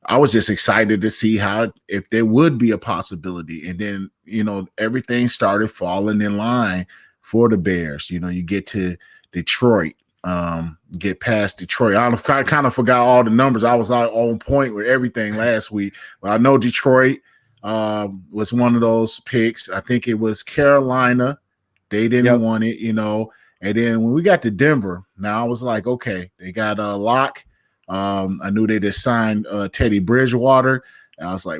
I was just excited to see if there would be a possibility. And then, you know, everything started falling in line for the Bears. You know, you get to Detroit, get past Detroit. I kind of forgot all the numbers. I was on point with everything last week. But I know Detroit was one of those picks. I think it was Carolina. They didn't want it, you know. And then when we got to Denver, now I was like, okay, they got a Lock. I knew they just signed Teddy Bridgewater. And I was like,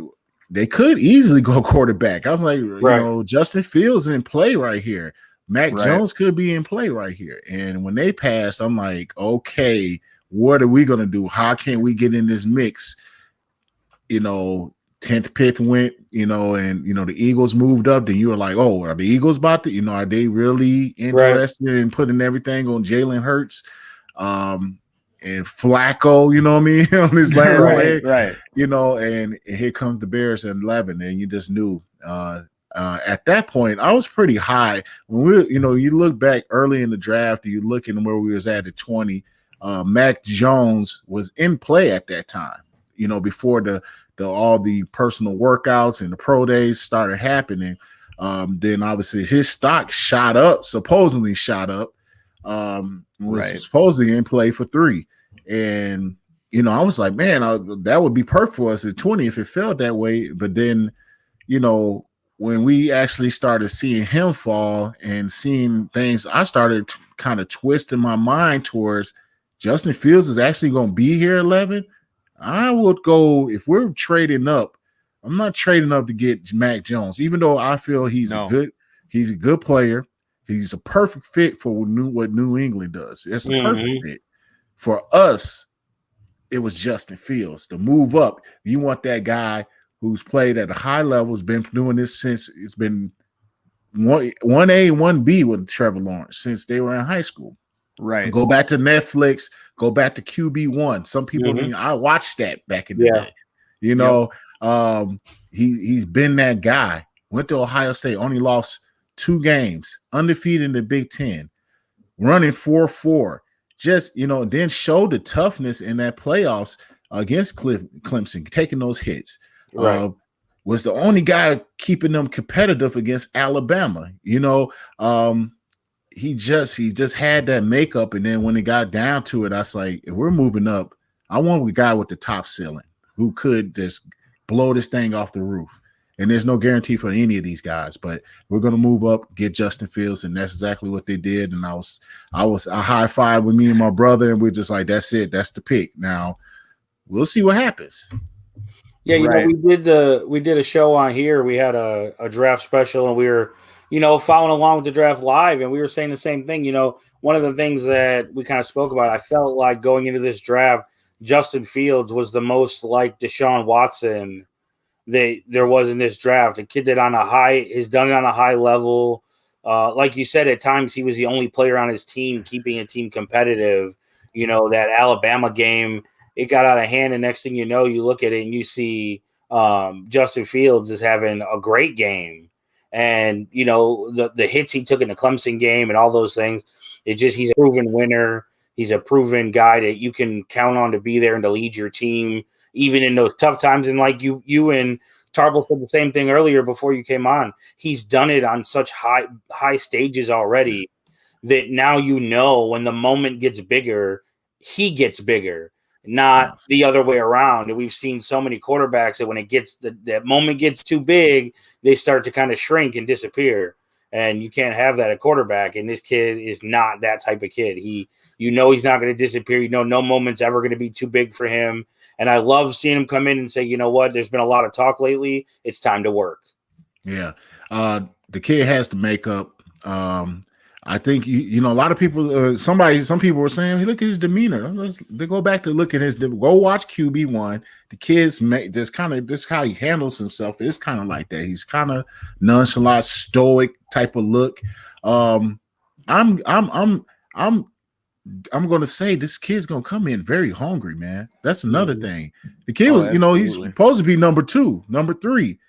they could easily go quarterback. I was like, you know, Justin Fields in play right here. Mac Jones could be in play right here. And when they passed, I'm like, okay, what are we going to do? How can we get in this mix? You know, 10th pick went, you know, and, you know, the Eagles moved up. Then you were like, oh, are the Eagles about to, you know, are they really interested in putting everything on Jalen Hurts? And Flacco, you know what I mean, on his last leg, you know, and here comes the Bears at 11, and you just knew. At that point, I was pretty high. When you know, you look back early in the draft, you look at where we was at 20. Mac Jones was in play at that time, you know, before all the personal workouts and the pro days started happening. Then obviously his stock supposedly shot up. Was supposedly in play for 3. And, you know, I was like, man, that would be perfect for us at 20 if it felt that way. But then, you know, when we actually started seeing him fall and seeing things, I started kind of twisting my mind towards Justin Fields is actually going to be here at 11. I would go, if we're trading up, I'm not trading up to get Mac Jones, even though I feel he's a good player. He's a perfect fit for what New England does. It's a perfect fit. For us, it was Justin Fields. To move up, you want that guy who's played at a high level, has been doing this since it's been 1A, 1B with Trevor Lawrence since they were in high school. Right. Go back to Netflix, go back to QB1. Some people, I watched that back in the day. You know, he's been that guy. Went to Ohio State, only lost 2 games, undefeated in the Big Ten, running 4-4. Just, you know, then showed the toughness in that playoffs against Clemson, taking those hits. Was the only guy keeping them competitive against Alabama. You know, he just had that makeup. And then when it got down to it, I was like, if we're moving up, I want a guy with the top ceiling who could just blow this thing off the roof. And there's no guarantee for any of these guys, but we're going to move up, get Justin Fields, and that's exactly what they did. And I high five with me and my brother, and we're just like, that's it, that's the pick. Now we'll see what happens. Yeah, you know, we did a show on here. We had a draft special, and we were, you know, following along with the draft live, and we were saying the same thing. You know, one of the things that we kind of spoke about, I felt like going into this draft, Justin Fields was the most like Deshaun Watson there was in this draft. A kid that has done it on a high level. Like you said, at times he was the only player on his team keeping a team competitive. You know, that Alabama game, it got out of hand, and next thing you know, you look at it and you see Justin Fields is having a great game. And, you know, the hits he took in the Clemson game and all those things, he's a proven winner. He's a proven guy that you can count on to be there and to lead your team, even in those tough times. And like you and Tarble said the same thing earlier before you came on. He's done it on such high stages already that now, you know, when the moment gets bigger, he gets bigger, not the other way around. And we've seen so many quarterbacks that when it gets that moment gets too big, they start to kind of shrink and disappear. And you can't have that at quarterback. And this kid is not that type of kid. You know, he's not going to disappear. You know, no moment's ever going to be too big for him. And I love seeing him come in and say, you know what, there's been a lot of talk lately. It's time to work. Yeah. The kid has to make up. I think, you know, a lot of people, some people were saying, hey, look at his demeanor. They go back to look at go watch QB1. The kids this how he handles himself. It's kind of like that. He's kind of nonchalant, stoic type of look. I'm going to say this kid's going to come in very hungry, man. That's another thing. The kid was, you know, he's supposed to be number 2, number 3.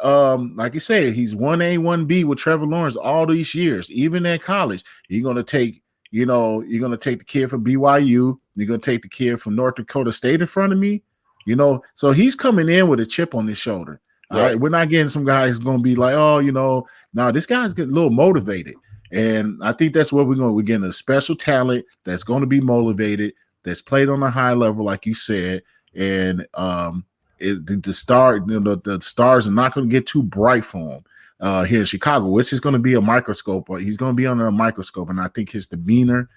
like you said, he's 1A, 1B with Trevor Lawrence all these years, even at college. You're gonna take the kid from BYU, you're gonna take the kid from North Dakota State in front of me, so he's coming in with a chip on his shoulder. All right, we're not getting some guy who's gonna be like, no, this guy's getting a little motivated. And I think that's what we're getting a special talent that's going to be motivated, that's played on a high level, like you said. And the stars are not going to get too bright for him here in Chicago, which is going to be a microscope. He's going to be under a microscope. And I think his demeanor,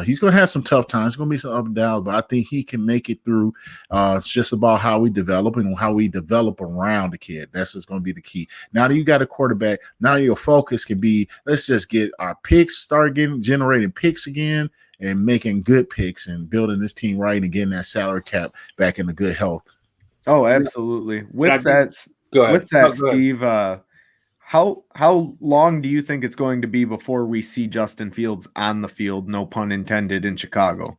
he's going to have some tough times. It's going to be some up and down, but I think he can make it through. It's just about how we develop and how we develop around the kid. That's just going to be the key. Now that you got a quarterback, now your focus can be, let's just get our picks, start generating picks again and making good picks and building this team right and getting that salary cap back into good health. Oh, absolutely. With that, Steve, how long do you think it's going to be before we see Justin Fields on the field, no pun intended, in Chicago?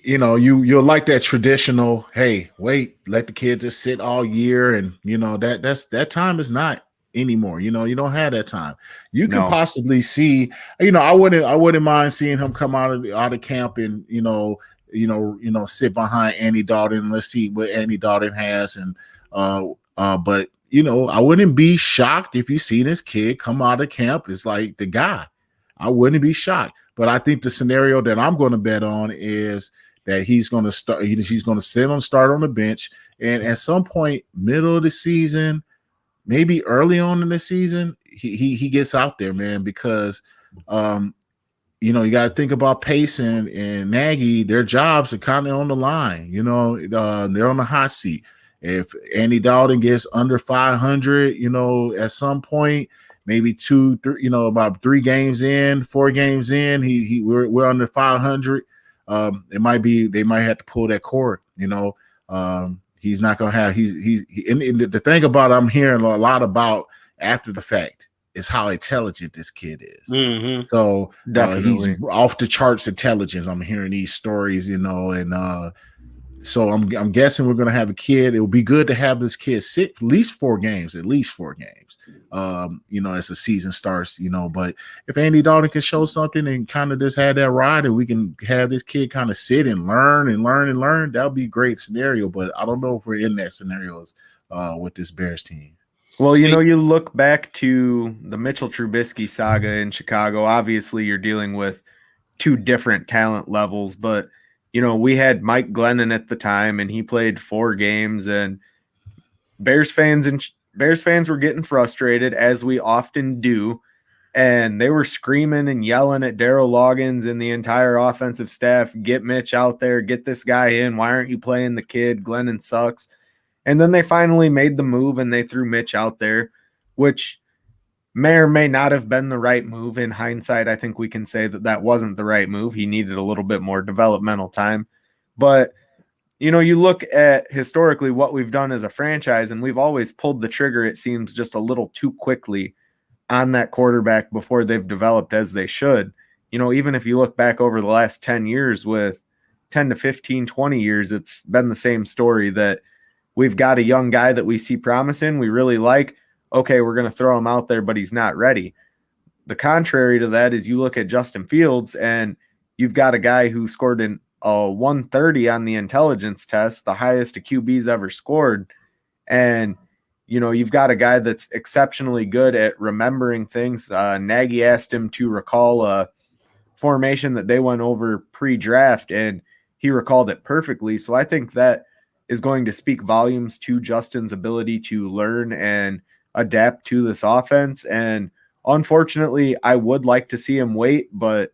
You'll like that traditional, hey, wait, let the kid just sit all year, and that time is not anymore. You don't have that time. You can possibly see, I wouldn't mind seeing him come out of camp and sit behind Andy Dalton. Let's see what Andy Dalton has, and but I wouldn't be shocked if you see this kid come out of camp. It's like the guy. I wouldn't be shocked. But I think the scenario that I'm going to bet on is that he's going to start. He's going to start on the bench, and at some point, middle of the season, maybe early on in the season, he gets out there, man, because you got to think about Pace and Nagy. Their jobs are kind of on the line. They're on the hot seat. If Andy Dalton gets under 500, at some point, maybe 2, 3, about 3 games in, 4 games in, we're under 500. They might have to pull that cord. He's not gonna have. And the thing about I'm hearing a lot about after the fact is how intelligent this kid is. Mm-hmm. So he's off the charts intelligence. I'm hearing these stories, and so I'm guessing we're gonna have a kid. It would be good to have this kid sit at least 4 games. As the season starts, but if Andy Dalton can show something and kind of just have that ride and we can have this kid kind of sit and learn, that would be a great scenario. But I don't know if we're in that scenario with this Bears team. Well, you look back to the Mitchell Trubisky saga in Chicago. Obviously, you're dealing with 2 different talent levels, but we had Mike Glennon at the time, and he played 4 games, and Bears fans were getting frustrated, as we often do, and they were screaming and yelling at Darryl Loggins and the entire offensive staff, get Mitch out there, get this guy in. Why aren't you playing the kid? Glennon sucks. And then they finally made the move, and they threw Mitch out there, which may or may not have been the right move. In hindsight, I think we can say that wasn't the right move. He needed a little bit more developmental time. But you look at historically what we've done as a franchise, and we've always pulled the trigger, it seems, just a little too quickly on that quarterback before they've developed as they should. Even if you look back over the last 10 years, with 10 to 15, 20 years, it's been the same story, that we've got a young guy that we see promise in, we really like. Okay, we're going to throw him out there, but he's not ready. The contrary to that is you look at Justin Fields, and you've got a guy who scored a 130 on the intelligence test, the highest a QB's ever scored. And, you've got a guy that's exceptionally good at remembering things. Nagy asked him to recall a formation that they went over pre-draft, and he recalled it perfectly. So I think that is going to speak volumes to Justin's ability to learn and adapt to this offense. And unfortunately, I would like to see him wait, but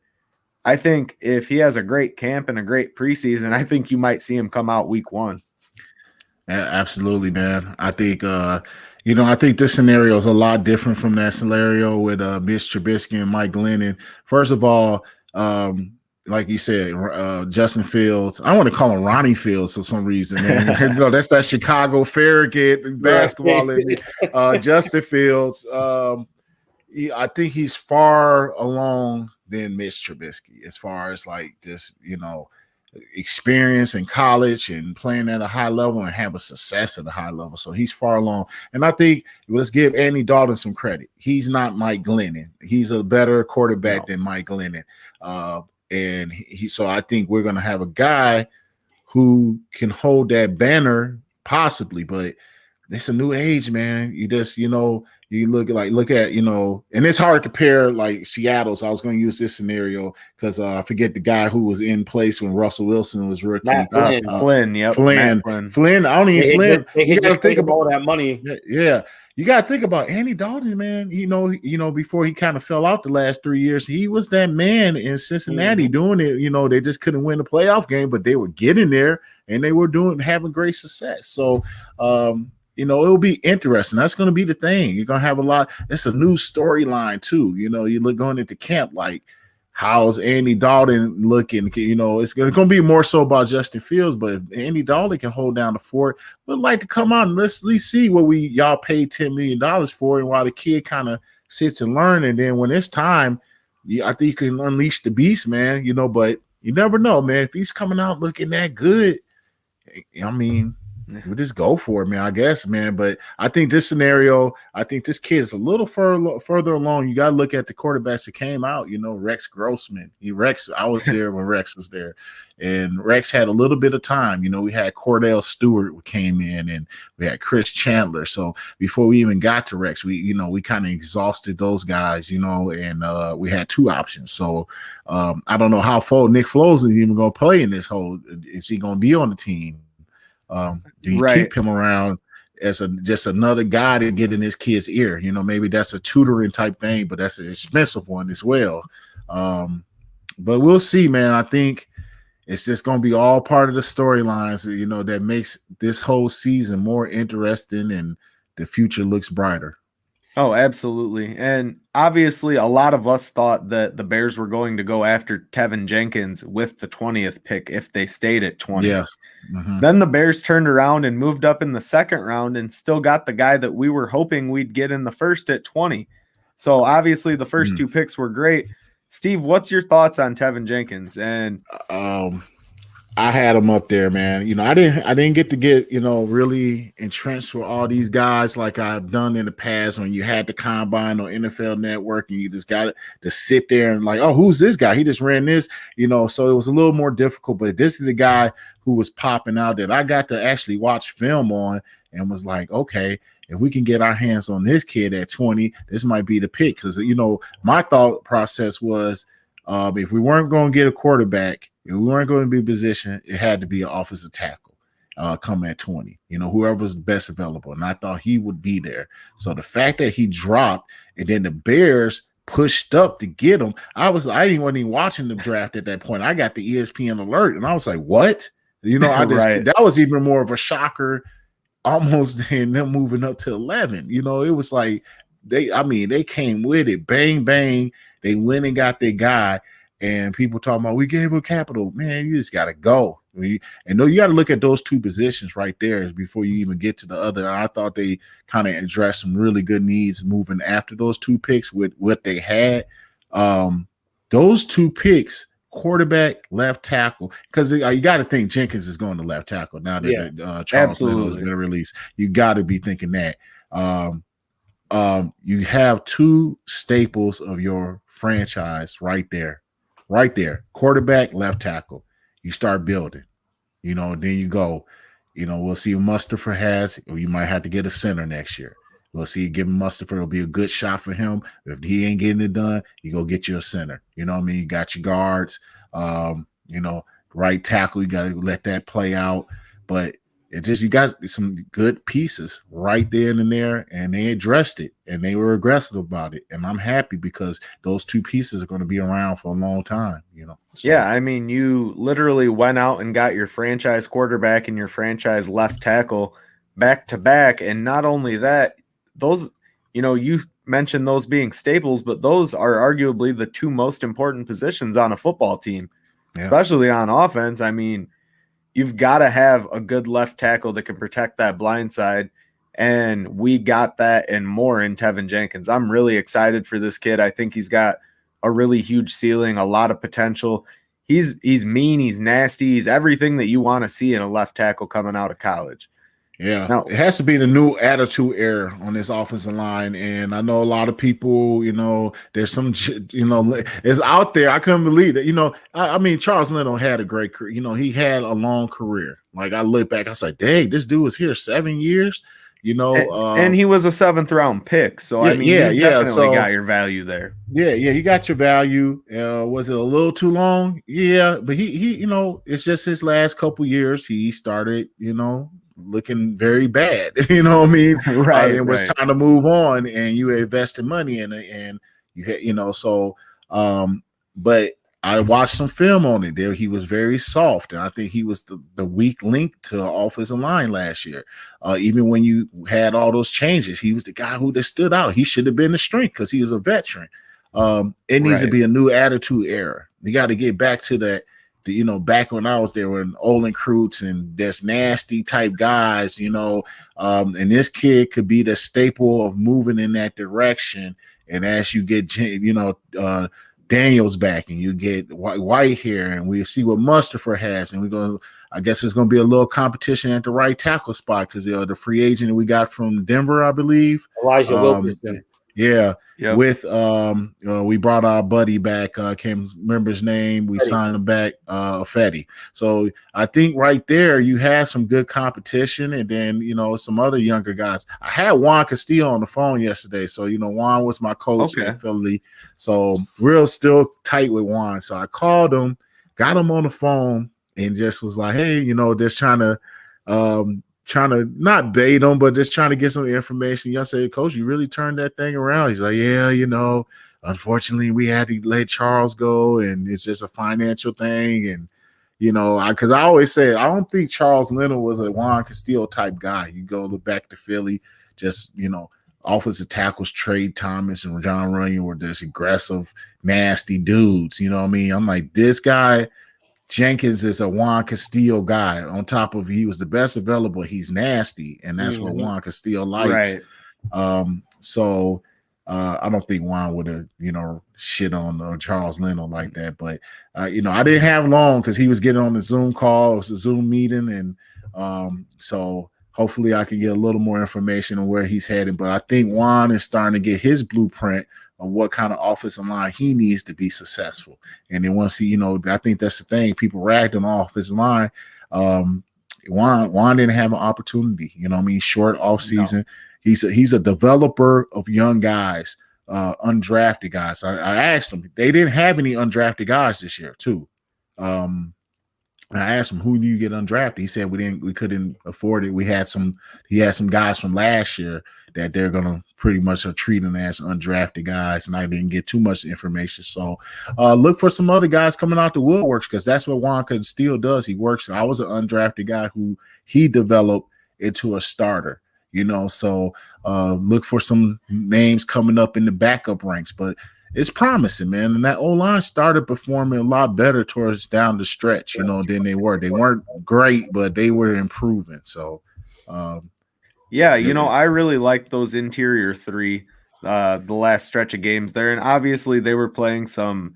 I think if he has a great camp and a great preseason, I think you might see him come out week 1. Absolutely, man. I think I think this scenario is a lot different from that scenario with Mitch Trubisky and Mike Glennon. First of all, like you said, Justin Fields. I want to call him Ronnie Fields for some reason, man. That's that Chicago Farragut basketball in me. Justin Fields. I think he's far along than Mitch Trubisky as far as like just experience in college and playing at a high level and having success at a high level. So he's far along. And I think let's give Andy Dalton some credit. He's not Mike Glennon. He's a better quarterback than Mike Glennon. So I think we're going to have a guy who can hold that banner possibly, but it's a new age, man. You just, you look at, and it's hard to compare like Seattle. So I was going to use this scenario because I forget the guy who was in place when Russell Wilson was rookie. Matt Flynn. Flynn. Yep. Flynn. I don't even Flynn. You got to think about all that money. Yeah. You got to think about Andy Dalton, man. Before he kind of fell out the last 3 years, he was that man in Cincinnati doing it. They just couldn't win the playoff game, but they were getting there and they were having great success. So, it'll be interesting. That's going to be the thing. You're going to have a lot. It's a new storyline too. You look going into camp like, how's Andy Dalton looking? It's going to be more so about Justin Fields, but if Andy Dalton can hold down the fort, we'd like to come out and let's at least see what y'all paid $10 million for, and while the kid kind of sits and learn, and then when it's time, I think you can unleash the beast, man. But you never know, man. If he's coming out looking that good, I mean, we'll just go for it, man, I guess, man. But I think this scenario, I think this kid is a little further along. You got to look at the quarterbacks that came out, Rex Grossman. I was there when Rex was there. And Rex had a little bit of time. We had Cordell Stewart who came in, and we had Chris Chandler. So before we even got to Rex, we kind of exhausted those guys, and we had two options. So I don't know how Nick Foles is even going to play in this whole. Is he going to be on the team? Do you keep him around as just another guy to get in his kid's ear? Maybe that's a tutoring type thing, but that's an expensive one as well. But we'll see, man. I think it's just going to be all part of the storylines, that makes this whole season more interesting and the future looks brighter. Oh, absolutely. And obviously, a lot of us thought that the Bears were going to go after Tevin Jenkins with the 20th pick if they stayed at 20. Yes. Mm-hmm. Then the Bears turned around and moved up in the second round and still got the guy that we were hoping we'd get in the first at 20. So obviously, the first two picks were great. Steve, what's your thoughts on Tevin Jenkins? And I had him up there, man. I didn't get to get, really entrenched with all these guys like I've done in the past when you had the combine on NFL Network and you just got to sit there and like, oh, who's this guy? He just ran this, so it was a little more difficult. But this is the guy who was popping out that I got to actually watch film on and was like, okay, if we can get our hands on this kid at 20, this might be the pick. Because, my thought process was if we weren't going to get a quarterback, if we weren't going to be positioned, it had to be an offensive tackle come at 20, whoever's best available. And I thought he would be there. So the fact that he dropped and then the Bears pushed up to get him, I wasn't even watching the draft at that point. I got the ESPN alert and I was like, what? That was even more of a shocker almost than them moving up to 11. It was like they came with it. Bang, bang. They went and got their guy. And people talking about we gave her capital. Man, you just got to go. You got to look at those two positions right there before you even get to the other. I thought they kind of addressed some really good needs moving after those two picks with what they had. Those two picks, quarterback, left tackle, because you got to think Jenkins is going to left tackle now that Charles Leno has been released. You got to be thinking that. You have two staples of your franchise right there, quarterback, left tackle. You start building, then you go, we'll see what Mustafa has, or you might have to get a center next year. We'll see, give him Mustafa, it'll be a good shot for him. If he ain't getting it done, you go get you a center. You know what I mean? You got your guards, right tackle, you got to let that play out. But you got some good pieces right there and there, and they addressed it, and they were aggressive about it. And I'm happy because those two pieces are going to be around for a long time, So. Yeah, I mean, you literally went out and got your franchise quarterback and your franchise left tackle back to back. And not only that, those, you mentioned those being staples, but those are arguably the two most important positions on a football team, especially on offense. I mean, you've got to have a good left tackle that can protect that blind side, and we got that and more in Tevin Jenkins. I'm really excited for this kid. I think he's got a really huge ceiling, a lot of potential. He's mean, he's nasty, he's everything that you want to see in a left tackle coming out of college. Yeah, now, it has to be the new attitude era on this offensive line. And I know a lot of people, there's some, it's out there. I couldn't believe it. I mean, Charles Leno had a great career. He had a long career. Like I look back, I was like, dang, this dude was here 7 years. And he was a 7th round pick. So, yeah, I mean, you definitely so, got your value there. Yeah, you got your value. Was it a little too long? Yeah, but he it's just his last couple years. He started, looking very bad. You know what I mean? Right. It was time to move on, and you invested money in it, and you had, so. But I watched some film on it. There, he was very soft, and I think he was the weak link to the offensive line last year. Even when you had all those changes, he was the guy who just stood out. He should have been the strength because he was a veteran. It needs to be a new attitude era. You got to get back to that. Back when I was there, when Olin Kreutz and this nasty type guys, and this kid could be the staple of moving in that direction. And as you get, Daniels back, and you get White here, and we see what Mustafa has, and I guess there's going to be a little competition at the right tackle spot because the free agent that we got from Denver, I believe, Elijah Wilkinson. Yeah. Yep. With we brought our buddy back, can't remember his name. We signed him back, Fetty. So I think right there you have some good competition, and then some other younger guys. I had Juan Castillo on the phone yesterday. So Juan was my coach in Philly. So we're still tight with Juan. So I called him, got him on the phone, and just was like, hey, just trying to not bait him, but just trying to get some information. I said, Coach, you really turned that thing around. He's like, yeah, unfortunately we had to let Charles go, and it's just a financial thing. And, because I always say, I don't think Charles Leno was a Juan Castillo type guy. You go back to Philly, just, offensive tackles, Trey Thomas and John Runyon were just aggressive, nasty dudes. You know what I mean? I'm like, this guy Jenkins is a Juan Castillo guy. On top of he was the best available, he's nasty, and that's what Juan Castillo likes. Right. So I don't think Juan would have, shit on Charles Leno like that. But I didn't have long because he was getting on the Zoom call. It was a Zoom meeting, and so hopefully I can get a little more information on where he's headed. But I think Juan is starting to get his blueprint of what kind of offensive line he needs to be successful. And then once he, I think that's the thing. People ragged on the offensive line. Juan didn't have an opportunity. Short off season. No. He's a developer of young guys, undrafted guys. I asked him. They didn't have any undrafted guys this year, too. I asked him, who do you get undrafted? He said we couldn't afford it. He had some guys from last year that they're gonna pretty much treat them as undrafted guys, and I didn't get too much information. So look for some other guys coming out the woodworks, because that's what Juan Castillo does. He works. I was an undrafted guy who he developed into a starter. So look for some names coming up in the backup ranks, but it's promising, man. And that O-line started performing a lot better towards down the stretch, than they were. They weren't great, but they were improving. So, I really liked those interior three, the last stretch of games there. And obviously they were playing some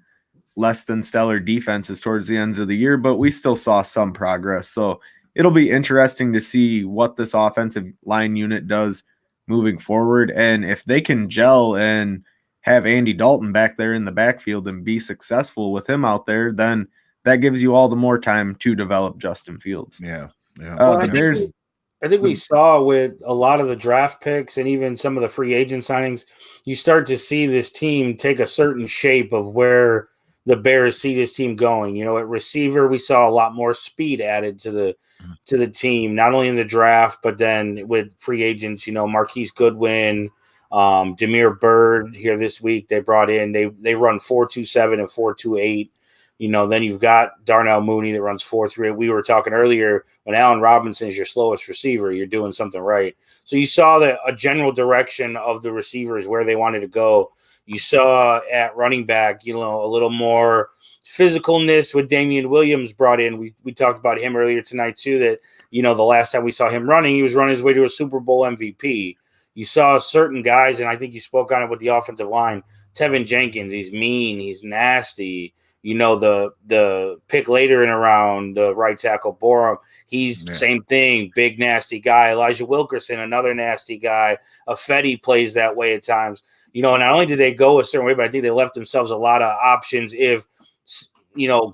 less than stellar defenses towards the end of the year, but we still saw some progress. So it'll be interesting to see what this offensive line unit does moving forward. And if they can gel and have Andy Dalton back there in the backfield and be successful with him out there, then that gives you all the more time to develop Justin Fields. Yeah. I think we saw with a lot of the draft picks and even some of the free agent signings, you start to see this team take a certain shape of where the Bears see this team going. At receiver, we saw a lot more speed added to the team, not only in the draft, but then with free agents, Marquise Goodwin, Demir Bird here this week. They brought in, they run 4.27 and 4.28. Then you've got Darnell Mooney that runs 4.38. We were talking earlier, when Allen Robinson is your slowest receiver, you're doing something right. So you saw that a general direction of the receivers where they wanted to go. You saw at running back, a little more physicalness with Damian Williams brought in. We talked about him earlier tonight too, that, the last time we saw him running, he was running his way to a Super Bowl MVP. You saw certain guys, and I think you spoke on it with the offensive line. Tevin Jenkins, he's mean, he's nasty. the pick later in a round, the right tackle Borom, he's same thing, big nasty guy. Elijah Wilkerson, another nasty guy. Fetty plays that way at times. Not only did they go a certain way, but I think they left themselves a lot of options if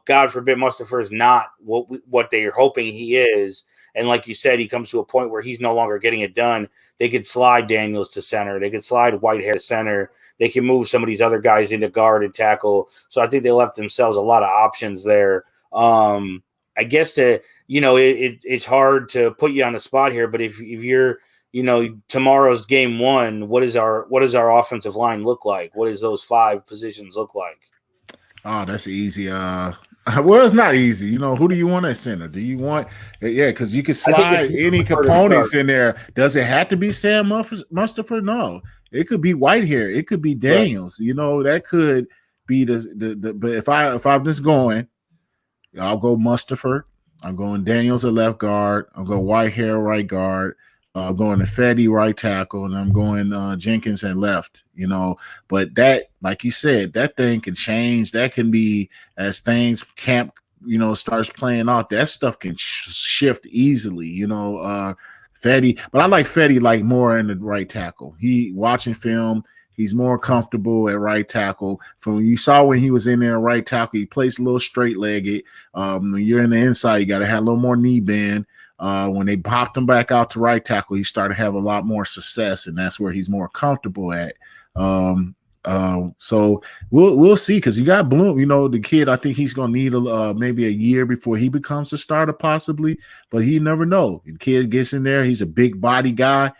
God forbid Mustipher is not what they're hoping he is. And like you said, he comes to a point where he's no longer getting it done. They could slide Daniels to center. They could slide Whitehair to center. They can move some of these other guys into guard and tackle. So I think they left themselves a lot of options there. I guess it's hard to put you on the spot here, but if you're, tomorrow's game one, what does our offensive line look like? What does those 5 positions look like? Oh, that's easy. Well, it's not easy. Who do you want at center? Do you want because you can slide any components in there. Does it have to be Sam Mustipher? No. It could be Whitehair. It could be Daniels. Right. That could be the but if I'm just going, I'll go Mustipher. I'm going Daniels at left guard. I'm going Whitehair right guard. I'm going to Fetty right tackle, and I'm going Jenkins at left. But that, like you said, that thing can change. That can be as things camp, starts playing out. That stuff can shift easily. Fetty, but I like Fetty like more in the right tackle. He watching film. He's more comfortable at right tackle. From you saw when he was in there right tackle, he plays a little straight-legged. When you're in the inside, you got to have a little more knee bend. When they popped him back out to right tackle, he started to have a lot more success, and that's where he's more comfortable at. So we'll see, because you got Bloom, the kid. I think he's going to need maybe a year before he becomes a starter, possibly, but he never know. The kid gets in there. He's a big body guy.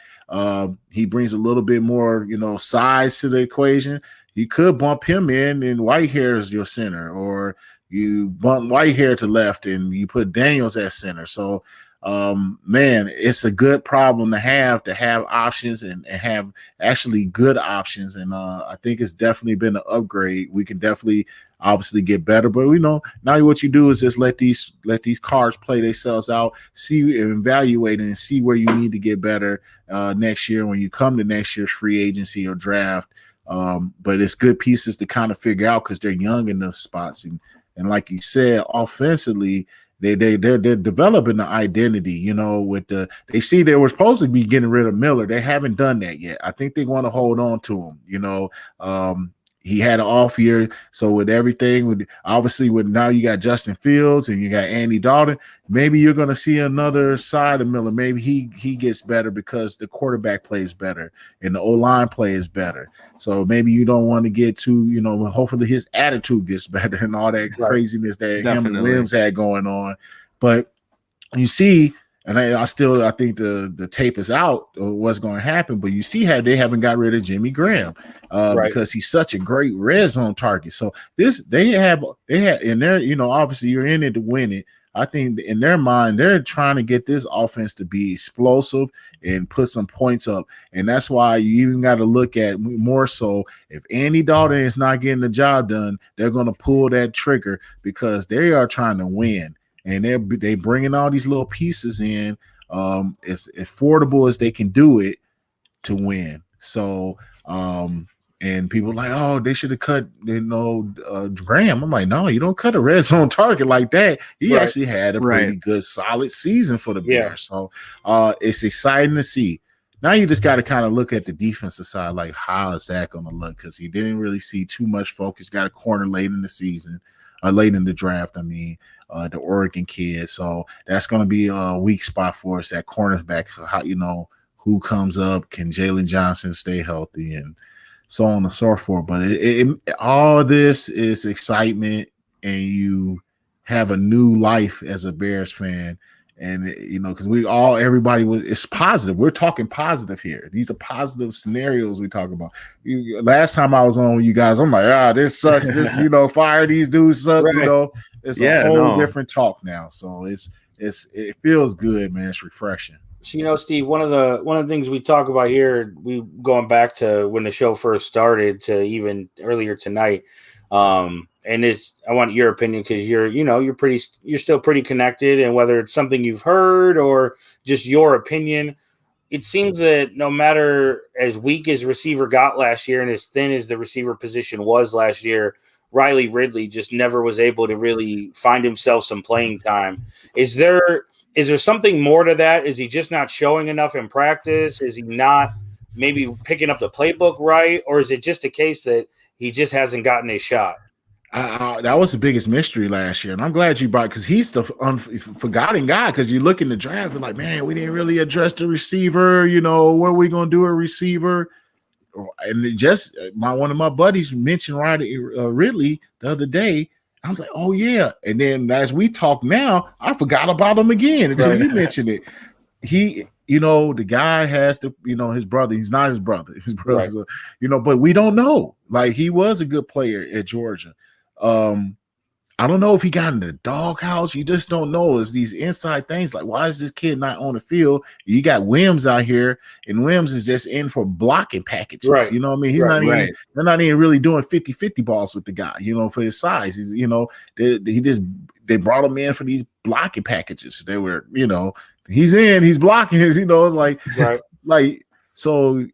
He brings a little bit more, size to the equation. You could bump him in, and Whitehair is your center, or you bump Whitehair to left and you put Daniels at center. So, man, it's a good problem to have options and have actually good options. And I think it's definitely been an upgrade. We can definitely obviously get better, but now what you do is just let these cards play themselves out, see and evaluate and see where you need to get better next year when you come to next year's free agency or draft. But it's good pieces to kind of figure out because they're young in those spots. And like you said, offensively, they're developing the identity, they see they were supposed to be getting rid of Miller. They haven't done that yet. I think they want to hold on to him. He had an off year. So with everything, obviously now you got Justin Fields and you got Andy Dalton, maybe you're going to see another side of Miller. Maybe he gets better because the quarterback plays better and the O-line plays better. So maybe you don't want to get too, hopefully his attitude gets better and all that craziness that him and Williams had going on. But you see, and I think the tape is out of what's going to happen, but you see how they haven't got rid of Jimmy Graham because he's such a great red zone target. So they have in there, obviously you're in it to win it. I think in their mind, they're trying to get this offense to be explosive and put some points up. And that's why you even got to look at more so if Andy Dalton is not getting the job done, they're going to pull that trigger because they are trying to win. And they bringing all these little pieces in as affordable as they can do it to win. So, and people are like, oh, they should have cut, Graham. I'm like, no, you don't cut a red zone target like that. He actually had a pretty good, solid season for the Bears. So it's exciting to see. Now you just got to kind of look at the defensive side, like how is that going to look? Because he didn't really see too much focus. Got a corner late in the season, late in the draft, the Oregon kid. So that's going to be a weak spot for us, that cornerback. How, who comes up? Can Jalen Johnson stay healthy and so on and so forth? But all this is excitement, and you have a new life as a Bears fan. And, because it's positive. We're talking positive here. These are positive scenarios we talk about. Last time I was on with you guys, I'm like, this sucks. This, fire these dudes suck. It's a whole different talk now. So it feels good, man. It's refreshing. So, Steve, one of the things we talk about here, we going back to when the show first started to even earlier tonight. And I want your opinion because you're still pretty connected, and whether it's something you've heard or just your opinion, it seems that no matter as weak as receiver got last year and as thin as the receiver position was last year, Riley Ridley just never was able to really find himself some playing time. Is there something more to that? Is he just not showing enough in practice? Is he not maybe picking up the playbook right? Or is it just a case that he just hasn't gotten a shot? That was the biggest mystery last year, and I'm glad you brought, because he's the forgotten guy. Because you look in the draft, you're like, man, we didn't really address the receiver. What are we gonna do a receiver? And it just one of my buddies mentioned Ridley the other day. I was like, oh yeah. And then as we talk now, I forgot about him again until you mentioned it. He, the guy has to, his brother. He's not his brother. His brother's, right. But we don't know. Like, he was a good player at Georgia. I don't know if he got in the doghouse. You just don't know. It's these inside things. Like, why is this kid not on the field? You got Wims out here, and Wims is just in for blocking packages. Right. You know what I mean? He's not even. They're not even really doing 50-50 balls with the guy. For his size. He's. They brought him in for these blocking packages. They were. He's in. He's blocking his. So.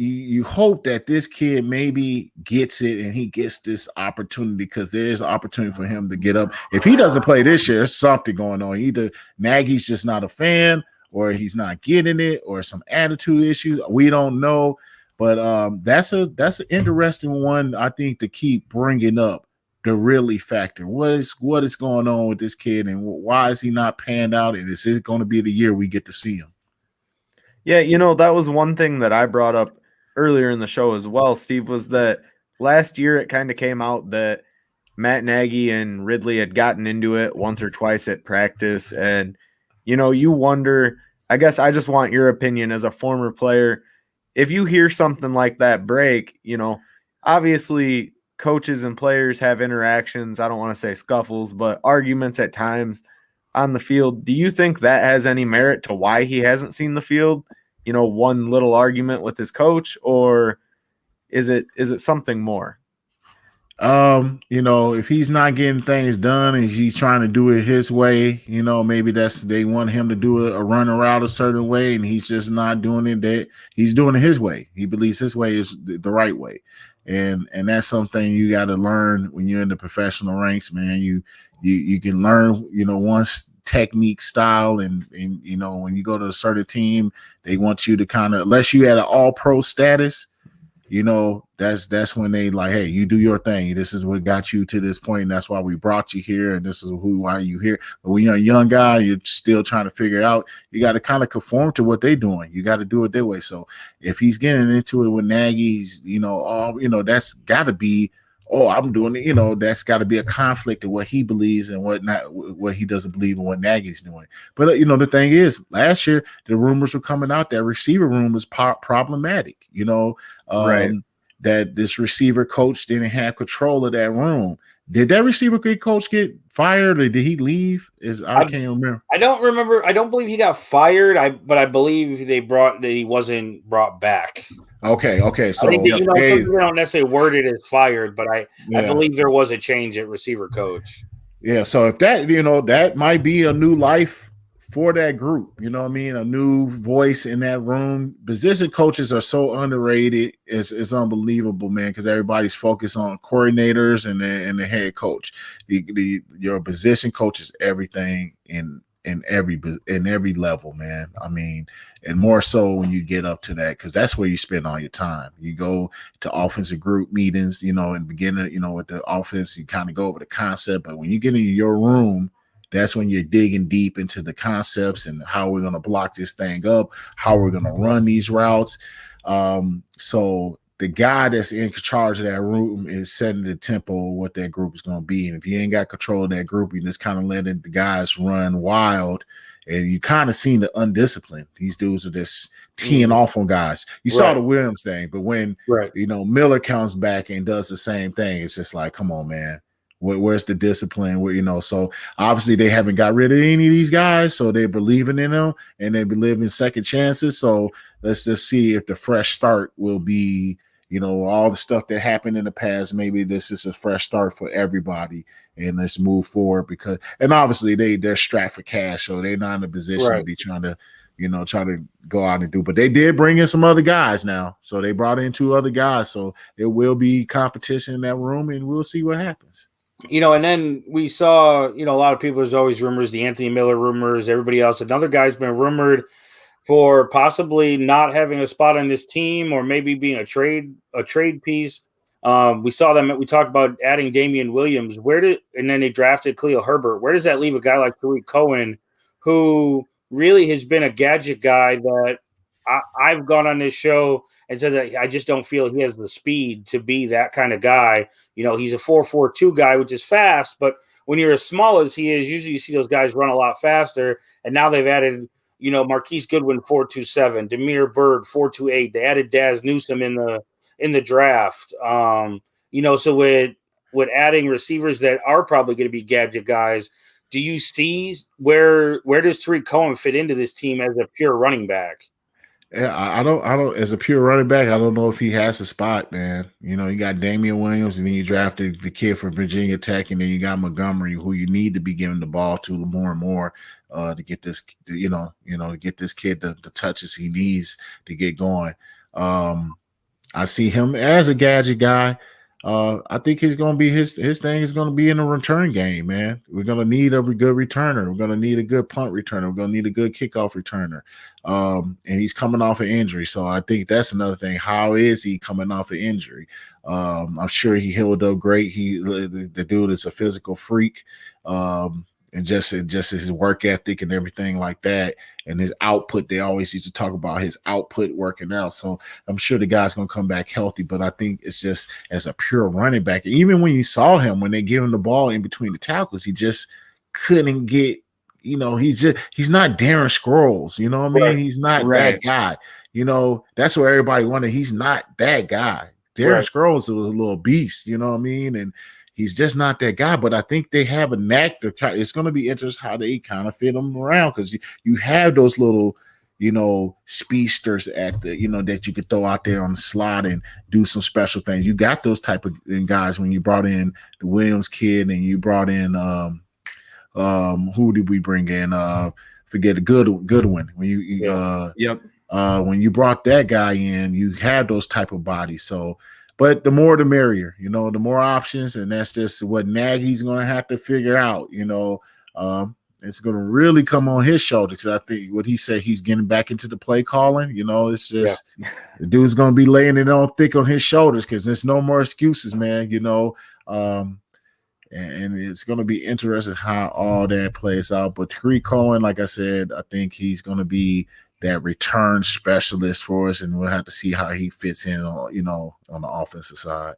You hope that this kid maybe gets it and he gets this opportunity, because there is an opportunity for him to get up. If he doesn't play this year, there's something going on. Either Nagy's just not a fan, or he's not getting it, or some attitude issues. We don't know. But that's an interesting one, I think, to keep bringing up, the Ridley factor. What is going on with this kid, and why is he not panned out? And is it going to be the year we get to see him? Yeah, that was one thing that I brought up earlier in the show as well, Steve, was that last year it kind of came out that Matt Nagy and Ridley had gotten into it once or twice at practice. And, you wonder, I guess I just want your opinion as a former player. If you hear something like that break, obviously coaches and players have interactions. I don't want to say scuffles, but arguments at times on the field. Do you think that has any merit to why he hasn't seen the field? One little argument with his coach, or is it something more? If he's not getting things done and he's trying to do it his way, maybe they want him to do a run around a certain way, and he's just not doing it. He's doing it his way. He believes his way is the right way. And that's something you got to learn when you're in the professional ranks, man. You can learn, once technique, style, and when you go to a certain team, they want you to kind of, unless you had an all-pro status, that's when they like, hey, you do your thing. This is what got you to this point, and that's why we brought you here, and this is why you here. But when you're a young guy, you're still trying to figure it out. You got to kind of conform to what they're doing. You got to do it their way. So if he's getting into it with Nagy's, that's got to be, I'm doing it. That's got to be a conflict of what he believes and what he doesn't believe in what Nagy's doing. But the thing is, last year the rumors were coming out that receiver room was problematic. Right. That this receiver coach didn't have control of that room. Did that receiver coach get fired, or did he leave? I can't remember. I don't remember. I don't believe he got fired. But I believe that he wasn't brought back. Okay. So I think that, they don't necessarily word it as fired, but I believe there was a change at receiver coach. Yeah. So if that, that might be a new life for that group, a new voice in that room. Position coaches are so underrated. It's unbelievable, man, because everybody's focused on coordinators and the head coach. Your position coach is everything in every level, man. And more so when you get up to that, because that's where you spend all your time. You go to offensive group meetings, in the beginning, with the offense, you kind of go over the concept. But when you get in your room, that's when you're digging deep into the concepts and how we're going to block this thing up, how we're going to run these routes. So the guy that's in charge of that room is setting the tempo of what that group is going to be. And if you ain't got control of that group, you just kind of letting the guys run wild, and you kind of seen the undisciplined. These dudes are just teeing off on guys. You saw the Williams thing, but when Miller comes back and does the same thing, it's just like, come on, man. Where's the discipline? So obviously they haven't got rid of any of these guys, so they're believing in them and they believe in second chances. So let's just see if the fresh start will be, all the stuff that happened in the past. Maybe this is a fresh start for everybody, and let's move forward, and obviously they're strapped for cash, so they're not in a position to be trying to, try to go out and do. But they did bring in some other guys now. So they brought in 2 other guys. So there will be competition in that room, and we'll see what happens. And then we saw, a lot of people, there's always rumors, the Anthony Miller rumors, everybody else. Another guy's been rumored for possibly not having a spot on this team or maybe being a trade piece. We saw them. We talked about adding Damian Williams. And then they drafted Khalil Herbert. Where does that leave a guy like Tariq Cohen, who really has been a gadget guy that I've gone on this show and said that I just don't feel he has the speed to be that kind of guy. He's a 4.42 guy, which is fast, but when you're as small as he is, usually you see those guys run a lot faster. And now they've added, Marquise Goodwin 4.27, Demir Bird 4.28. They added Daz Newsome in the draft. So with adding receivers that are probably going to be gadget guys, do you see where does Tariq Cohen fit into this team as a pure running back? Yeah, I don't as a pure running back, I don't know if he has a spot, man. You got Damian Williams, and then you drafted the kid from Virginia Tech, and then you got Montgomery, who you need to be giving the ball to more and more to get this, to get this kid the touches he needs to get going. I see him as a gadget guy. I think he's going to be his thing is going to be in the return game, man. We're going to need a good returner. We're going to need a good punt returner. We're going to need a good kickoff returner. And he's coming off an injury. So I think that's another thing. How is he coming off an injury? I'm sure he healed up great. The dude is a physical freak. And just his work ethic and everything like that, and his output. They always used to talk about his output working out. So I'm sure the guy's going to come back healthy, but I think it's just as a pure running back. Even when you saw him, when they give him the ball in between the tackles, he just couldn't get, he's not Darren Sproles. You know what I mean? Right. He's not that guy. That's what everybody wanted. He's not that guy. Darren Sproles was a little beast, you know what I mean? And he's just not that guy, but I think they have a knack. It's going to be interesting how they kind of fit him around, because you have those little, speedsters at the, that you could throw out there on the slot and do some special things. You got those type of guys when you brought in the Williams kid, and you brought in who did we bring in? Forget a Goodwin. When when you brought that guy in, you had those type of bodies. So. But the more the merrier, the more options, and that's just what Nagy's going to have to figure out. It's going to really come on his shoulders, because I think what he said, he's getting back into the play calling. It's just the dude's going to be laying it on thick on his shoulders, because there's no more excuses, man. And it's going to be interesting how all that plays out. But Tariq Cohen, like I said, I think he's going to be that return specialist for us, and we'll have to see how he fits in on the offensive side.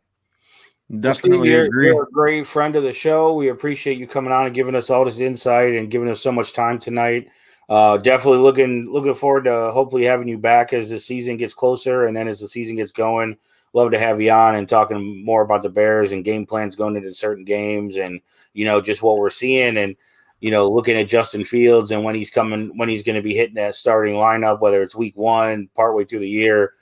Definitely agree. You're a great friend of the show. We appreciate you coming on and giving us all this insight and giving us so much time tonight. Definitely looking forward to hopefully having you back as the season gets closer, and then as the season gets going. Love to have you on and talking more about the Bears and game plans going into certain games, and just what we're seeing, and looking at Justin Fields and when he's going to be hitting that starting lineup, whether it's week 1, partway through the year.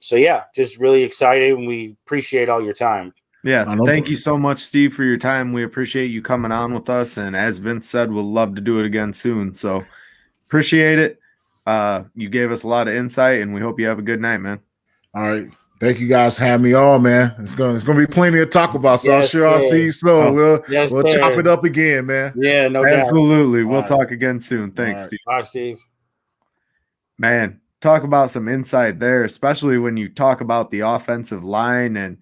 Just really excited, and we appreciate all your time. Yeah, thank you so much, Steve, for your time. We appreciate you coming on with us, and as Vince said, we'll love to do it again soon. So appreciate it. You gave us a lot of insight, and we hope you have a good night, man. All right. Thank you guys for having me on, man. It's gonna be plenty to talk about, so I'm sure I'll see you soon. We'll chop it up again, man. Yeah, no doubt. Absolutely. We'll talk again soon. Thanks, Steve. Bye, Steve. Man, talk about some insight there, especially when you talk about the offensive line and,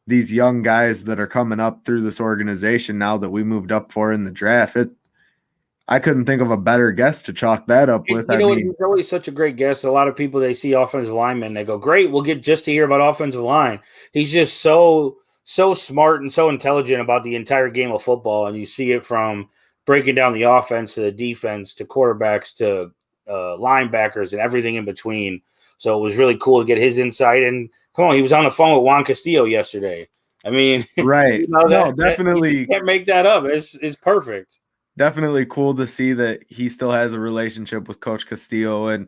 these young guys that are coming up through this organization now that we moved up for in the draft. I couldn't think of a better guest to chalk that up with. He's always such a great guest. A lot of people, they see offensive linemen, they go, great, we'll get just to hear about offensive line. He's just so smart and so intelligent about the entire game of football, and you see it from breaking down the offense to the defense to quarterbacks to linebackers and everything in between. So it was really cool to get his insight. And come on, he was on the phone with Juan Castillo yesterday. I mean, right. Definitely. You can't make that up. It's perfect. Definitely cool to see that he still has a relationship with Coach Castillo. And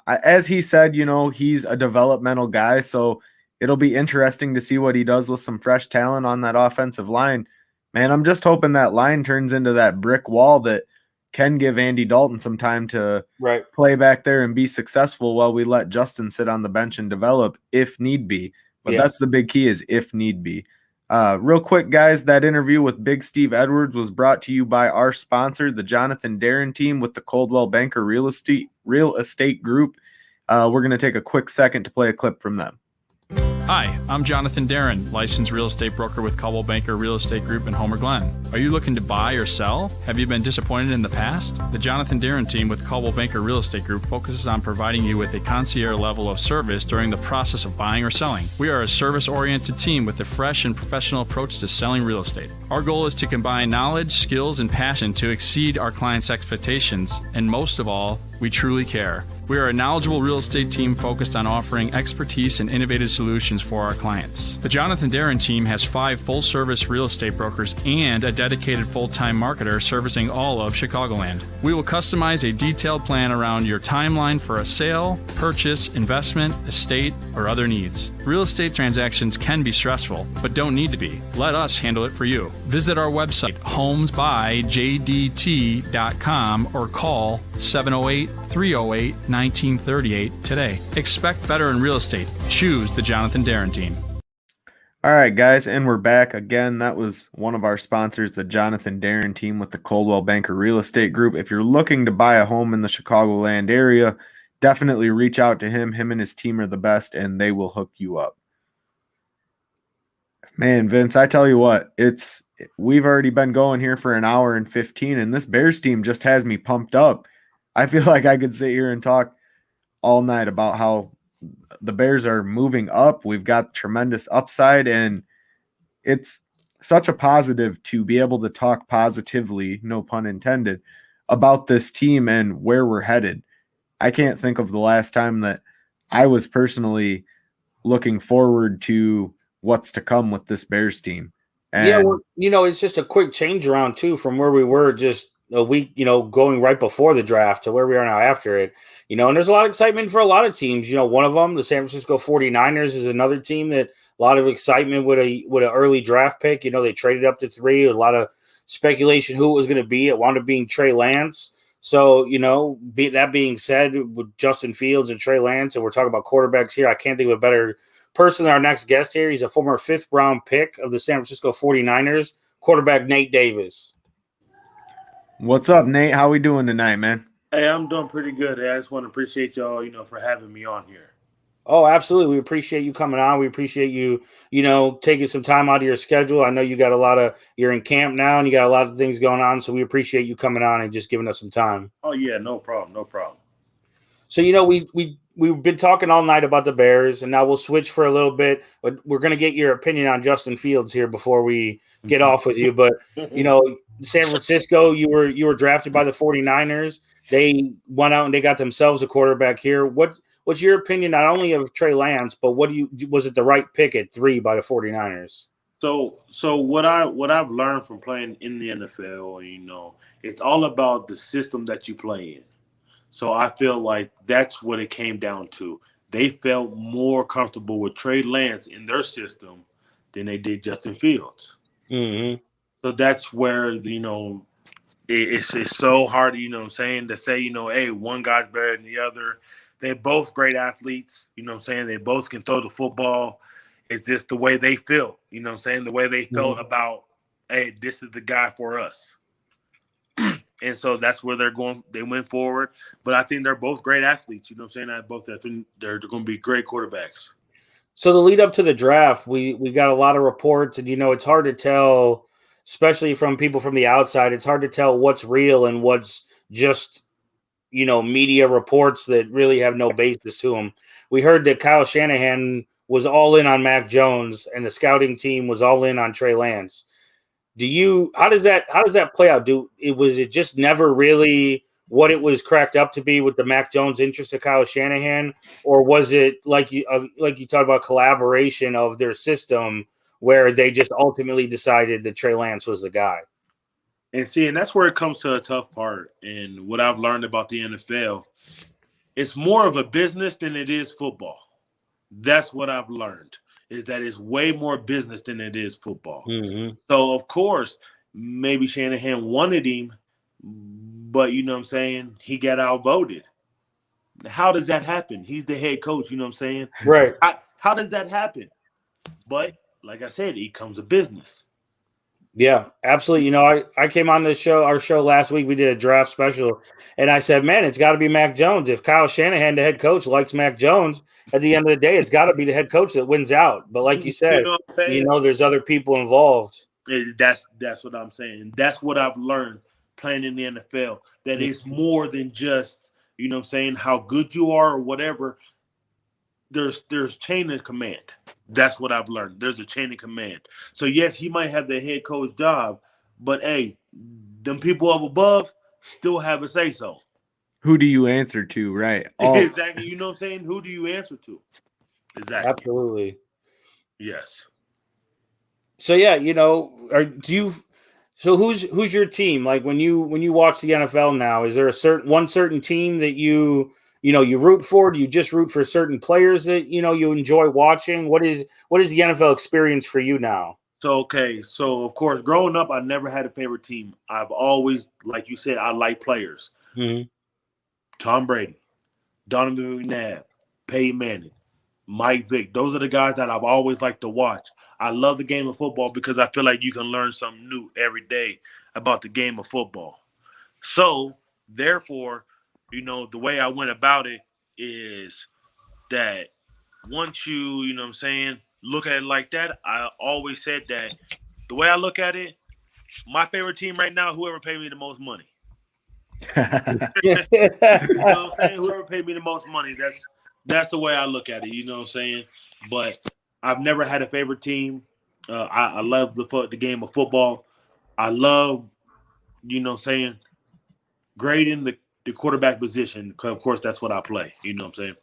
as he said, he's a developmental guy. So it'll be interesting to see what he does with some fresh talent on that offensive line. Man, I'm just hoping that line turns into that brick wall that, can give Andy Dalton some time to play back there and be successful while we let Justin sit on the bench and develop if need be. But that's the big key, is if need be. Real quick, guys, that interview with Big Steve Edwards was brought to you by our sponsor, the Jonathan Darren team with the Coldwell Banker Real Estate Group. We're going to take a quick second to play a clip from them. Hi, I'm Jonathan Darren, licensed real estate broker with Coldwell Banker Real Estate Group in Homer Glen. Are you looking to buy or sell? Have you been disappointed in the past? The Jonathan Darren team with Coldwell Banker Real Estate Group focuses on providing you with a concierge level of service during the process of buying or selling. We are a service-oriented team with a fresh and professional approach to selling real estate. Our goal is to combine knowledge, skills, and passion to exceed our clients' expectations, and most of all, we truly care. We are a knowledgeable real estate team focused on offering expertise and innovative solutions for our clients. The Jonathan Darren team has 5 full-service real estate brokers and a dedicated full-time marketer servicing all of Chicagoland. We will customize a detailed plan around your timeline for a sale, purchase, investment, estate, or other needs. Real estate transactions can be stressful, but don't need to be. Let us handle it for you. Visit our website, homesbyjdt.com, or call 708-308-1938 today. Expect better in real estate. Choose the Jonathan Darren team. All right, guys, and we're back again. That was one of our sponsors, the Jonathan Darren team with the Coldwell Banker Real Estate Group. If you're looking to buy a home in the Chicagoland area, definitely reach out to him. Him and his team are the best, and they will hook you up. Man, Vince, I tell you what, we've already been going here for an hour and 15, and this Bears team just has me pumped up. I feel like I could sit here and talk all night about how the Bears are moving up. We've got tremendous upside, and it's such a positive to be able to talk positively, no pun intended, about this team and where we're headed. I can't think of the last time that I was personally looking forward to what's to come with this Bears team. And it's just a quick change around too from where we were just a week, going right before the draft to where we are now after it, and there's a lot of excitement for a lot of teams. One of them, the San Francisco 49ers, is another team that a lot of excitement with an early draft pick. They traded up to 3, a lot of speculation who it was going to be. It wound up being Trey Lance. So, that being said, with Justin Fields and Trey Lance, and we're talking about quarterbacks here, I can't think of a better person than our next guest here. He's a former 5th-round pick of the San Francisco 49ers, quarterback Nate Davis. What's up, Nate? How we doing tonight, man? Hey, I'm doing pretty good. Hey, I just want to appreciate y'all, for having me on here. Oh, absolutely. We appreciate you coming on. We appreciate you, taking some time out of your schedule. I know you got you're in camp now and you got a lot of things going on. So we appreciate you coming on and just giving us some time. Oh yeah, no problem. No problem. So, we've been talking all night about the Bears, and now we'll switch for a little bit, but we're going to get your opinion on Justin Fields here before we get off with you. But, San Francisco, you were drafted by the 49ers. They went out and they got themselves a quarterback here. What's your opinion not only of Trey Lance, but was it the right pick at 3 by the 49ers? So what I've learned from playing in the NFL, it's all about the system that you play in. So I feel like that's what it came down to. They felt more comfortable with Trey Lance in their system than they did Justin Fields. Mm-hmm. So that's where, it's so hard, to say, hey, one guy's better than the other. They're both great athletes, They both can throw the football. It's just the way they feel, the way they felt about, hey, this is the guy for us. And so that's where they're going. They went forward. But I think they're both great athletes, I think they're going to be great quarterbacks. So the lead up to the draft, we got a lot of reports, and, it's hard to tell, especially from people from the outside, it's hard to tell what's real and what's just, media reports that really have no basis to them. We heard that Kyle Shanahan was all in on Mac Jones and the scouting team was all in on Trey Lance. How does that play out? Was it just never really what it was cracked up to be with the Mac Jones interest of Kyle Shanahan, or was it like you talked about collaboration of their system where they just ultimately decided that Trey Lance was the guy? And that's where it comes to a tough part. And what I've learned about the NFL, it's more of a business than it is football. That's what I've learned, is that it's way more business than it is football. Mm-hmm. So, of course, maybe Shanahan wanted him, but you know what I'm saying, he got outvoted. How does that happen? He's the head coach, you know what I'm saying? Right. How does that happen? But like I said, it comes a business. Yeah, absolutely. You know, I came on our show last week. We did a draft special, and I said, man, it's got to be Mac Jones. If Kyle Shanahan, the head coach, likes Mac Jones, at the end of the day, it's got to be the head coach that wins out. But like you said, know what I'm saying? There's other people involved. That's what I'm saying. That's what I've learned playing in the NFL. That it's more than just, you know what I'm saying, how good you are or whatever. There's chain of command. That's what I've learned. There's a chain of command. So yes, he might have the head coach job, but hey, them people up above still have a say so. Who do you answer to, right? Exactly. You know what I'm saying? Who do you answer to? Exactly. Absolutely. Yes. So yeah, you know, so who's your team? Like when you watch the NFL now, is there a certain team that you root for? Do you just root for certain players that you enjoy watching? What is the NFL experience for you now? So of course, growing up, I never had a favorite team. I've always, like you said, I like players. Mm-hmm. Tom Brady, Donovan McNabb, Peyton Manning, Mike Vick. Those are the guys that I've always liked to watch. I love the game of football because I feel like you can learn something new every day about the game of football. So, therefore, the way I went about it is that once you know what I'm saying, look at it like that, I always said that the way I look at it, my favorite team right now, whoever paid me the most money. You know what I'm saying? Whoever paid me the most money, that's the way I look at it, you know what I'm saying? But I've never had a favorite team. I love the game of football. I love, you know what I'm saying, grading the quarterback position, because of course that's what I play, you know what I'm saying?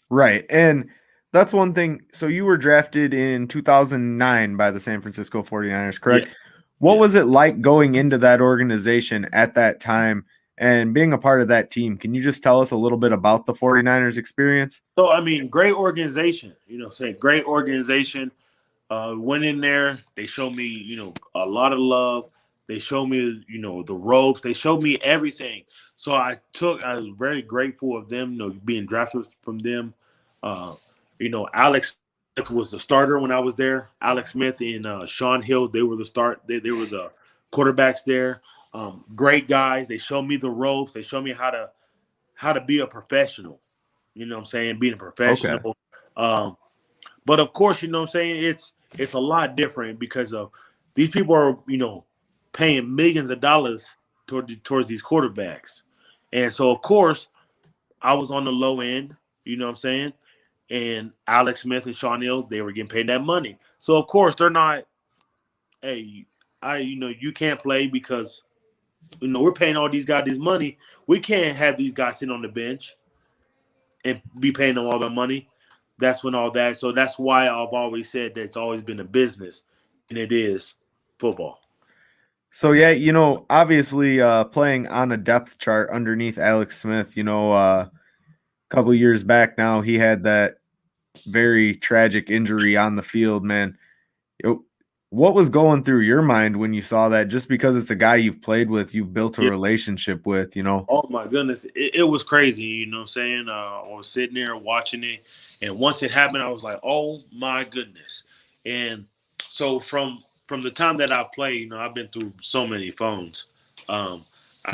Right. And that's one thing. So you were drafted in 2009 by the San Francisco 49ers, correct? Yeah. What was it like going into that organization at that time and being a part of that team? Can you just tell us a little bit about the 49ers experience? So, I mean, great organization, you know what I'm saying? Great organization. Went in there. They showed me, a lot of love. They showed me, the ropes. They showed me everything. So I was very grateful of them, being drafted from them. Alex Smith was the starter when I was there. Alex Smith and Sean Hill, they were the They were the quarterbacks there. Great guys. They showed me the ropes. They showed me how to be a professional. You know what I'm saying? Being a professional. Okay. But of course, you know what I'm saying? It's a lot different because of these people are, paying millions of dollars towards these quarterbacks. And so, of course, I was on the low end, you know what I'm saying? And Alex Smith and Sean Hill, they were getting paid that money. So, of course, they're not, hey, you can't play because, we're paying all these guys this money. We can't have these guys sitting on the bench and be paying them all that money. That's when all that. So that's why I've always said that it's always been a business, and it is football. So, yeah, obviously playing on a depth chart underneath Alex Smith, a couple years back now, he had that very tragic injury on the field, man. What was going through your mind when you saw that? Just because it's a guy you've played with, you've built a relationship with, Oh, my goodness. It was crazy, you know what I'm saying? I was sitting there watching it, and once it happened, I was like, oh, my goodness. And so from the time that I played, I've been through so many phones. I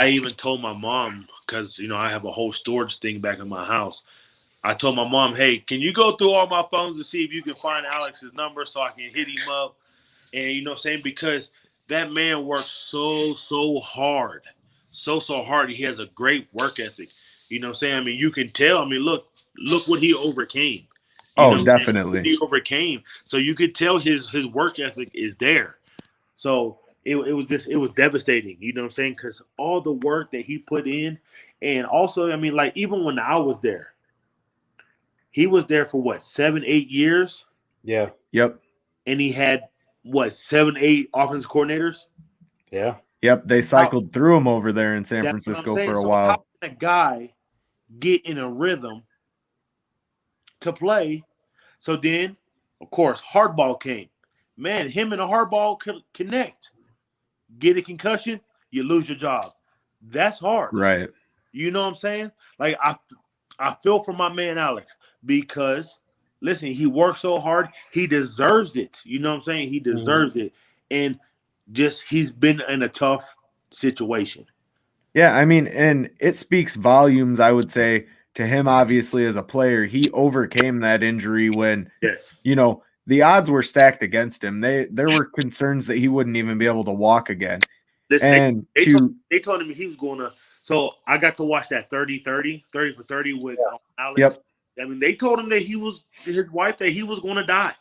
even told my mom, because, I have a whole storage thing back in my house. I told my mom, hey, can you go through all my phones to see if you can find Alex's number so I can hit him up? And you know what I'm saying? Because that man works so hard. So hard. He has a great work ethic. You know what I'm saying? I mean, you can tell. I mean, look what he overcame. You know definitely. He overcame. So you could tell his work ethic is there. So it was devastating. You know what I'm saying? Because all the work that he put in. And also, I mean, like, even when I was there, he was there for what, 7-8 years? Yeah. Yep. And he had 7-8 offensive coordinators? Yeah. Yep. They cycled through him over there in San Francisco for a while. How can a guy get in a rhythm to play? So then, of course, hardball came. Man, him and a hardball connect. Get a concussion, you lose your job. That's hard. Right. You know what I'm saying? Like I feel for my man Alex because listen, he worked so hard. He deserves it. You know what I'm saying? He deserves it. And just he's been in a tough situation. Yeah, I mean, and it speaks volumes, I would say, to him, obviously, as a player. He overcame that injury when, Yes. the odds were stacked against him. There were concerns that he wouldn't even be able to walk again. Listen, they told him he was going to. So I got to watch that 30 for 30 with Alex. Yep. I mean, they told him that his wife, that he was going to die.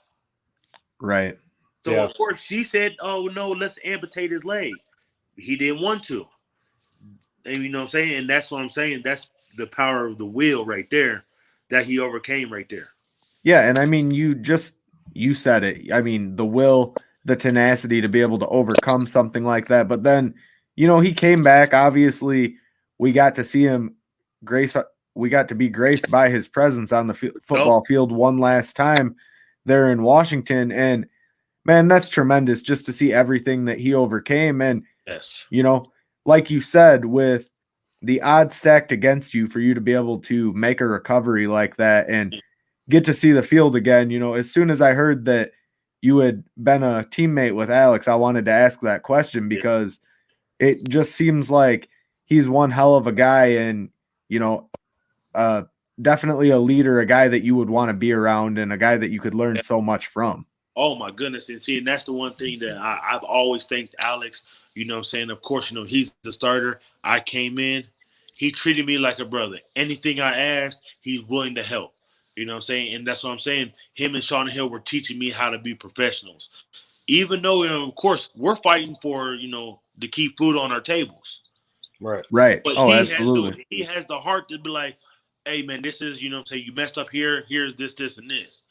Right. So, of course, she said, oh, no, let's amputate his leg. He didn't want to. And you know what I'm saying? And that's what I'm saying. That's the power of the will right there that he overcame right there. Yeah, and I mean, you said it. I mean, the will, the tenacity to be able to overcome something like that. But then, he came back. Obviously, we got to see him we got to be graced by his presence on the football field one last time there in Washington. And man, that's tremendous just to see everything that he overcame. And, yes, like you said, with the odds stacked against you for you to be able to make a recovery like that and get to see the field again. As soon as I heard that you had been a teammate with Alex, I wanted to ask that question because it just seems like he's one hell of a guy and, definitely a leader, a guy that you would want to be around and a guy that you could learn so much from. Oh, my goodness. And see, and that's the one thing that I've always thanked Alex. You know what I'm saying? Of course, he's the starter. I came in. He treated me like a brother. Anything I asked, he's willing to help. You know what I'm saying? And that's what I'm saying. Him and Shaun Hill were teaching me how to be professionals. Even though, of course, we're fighting for, to keep food on our tables. Right. Right. But absolutely. He has the heart to be like, hey, man, this is, you know what I'm saying, you messed up here. Here's this, and this.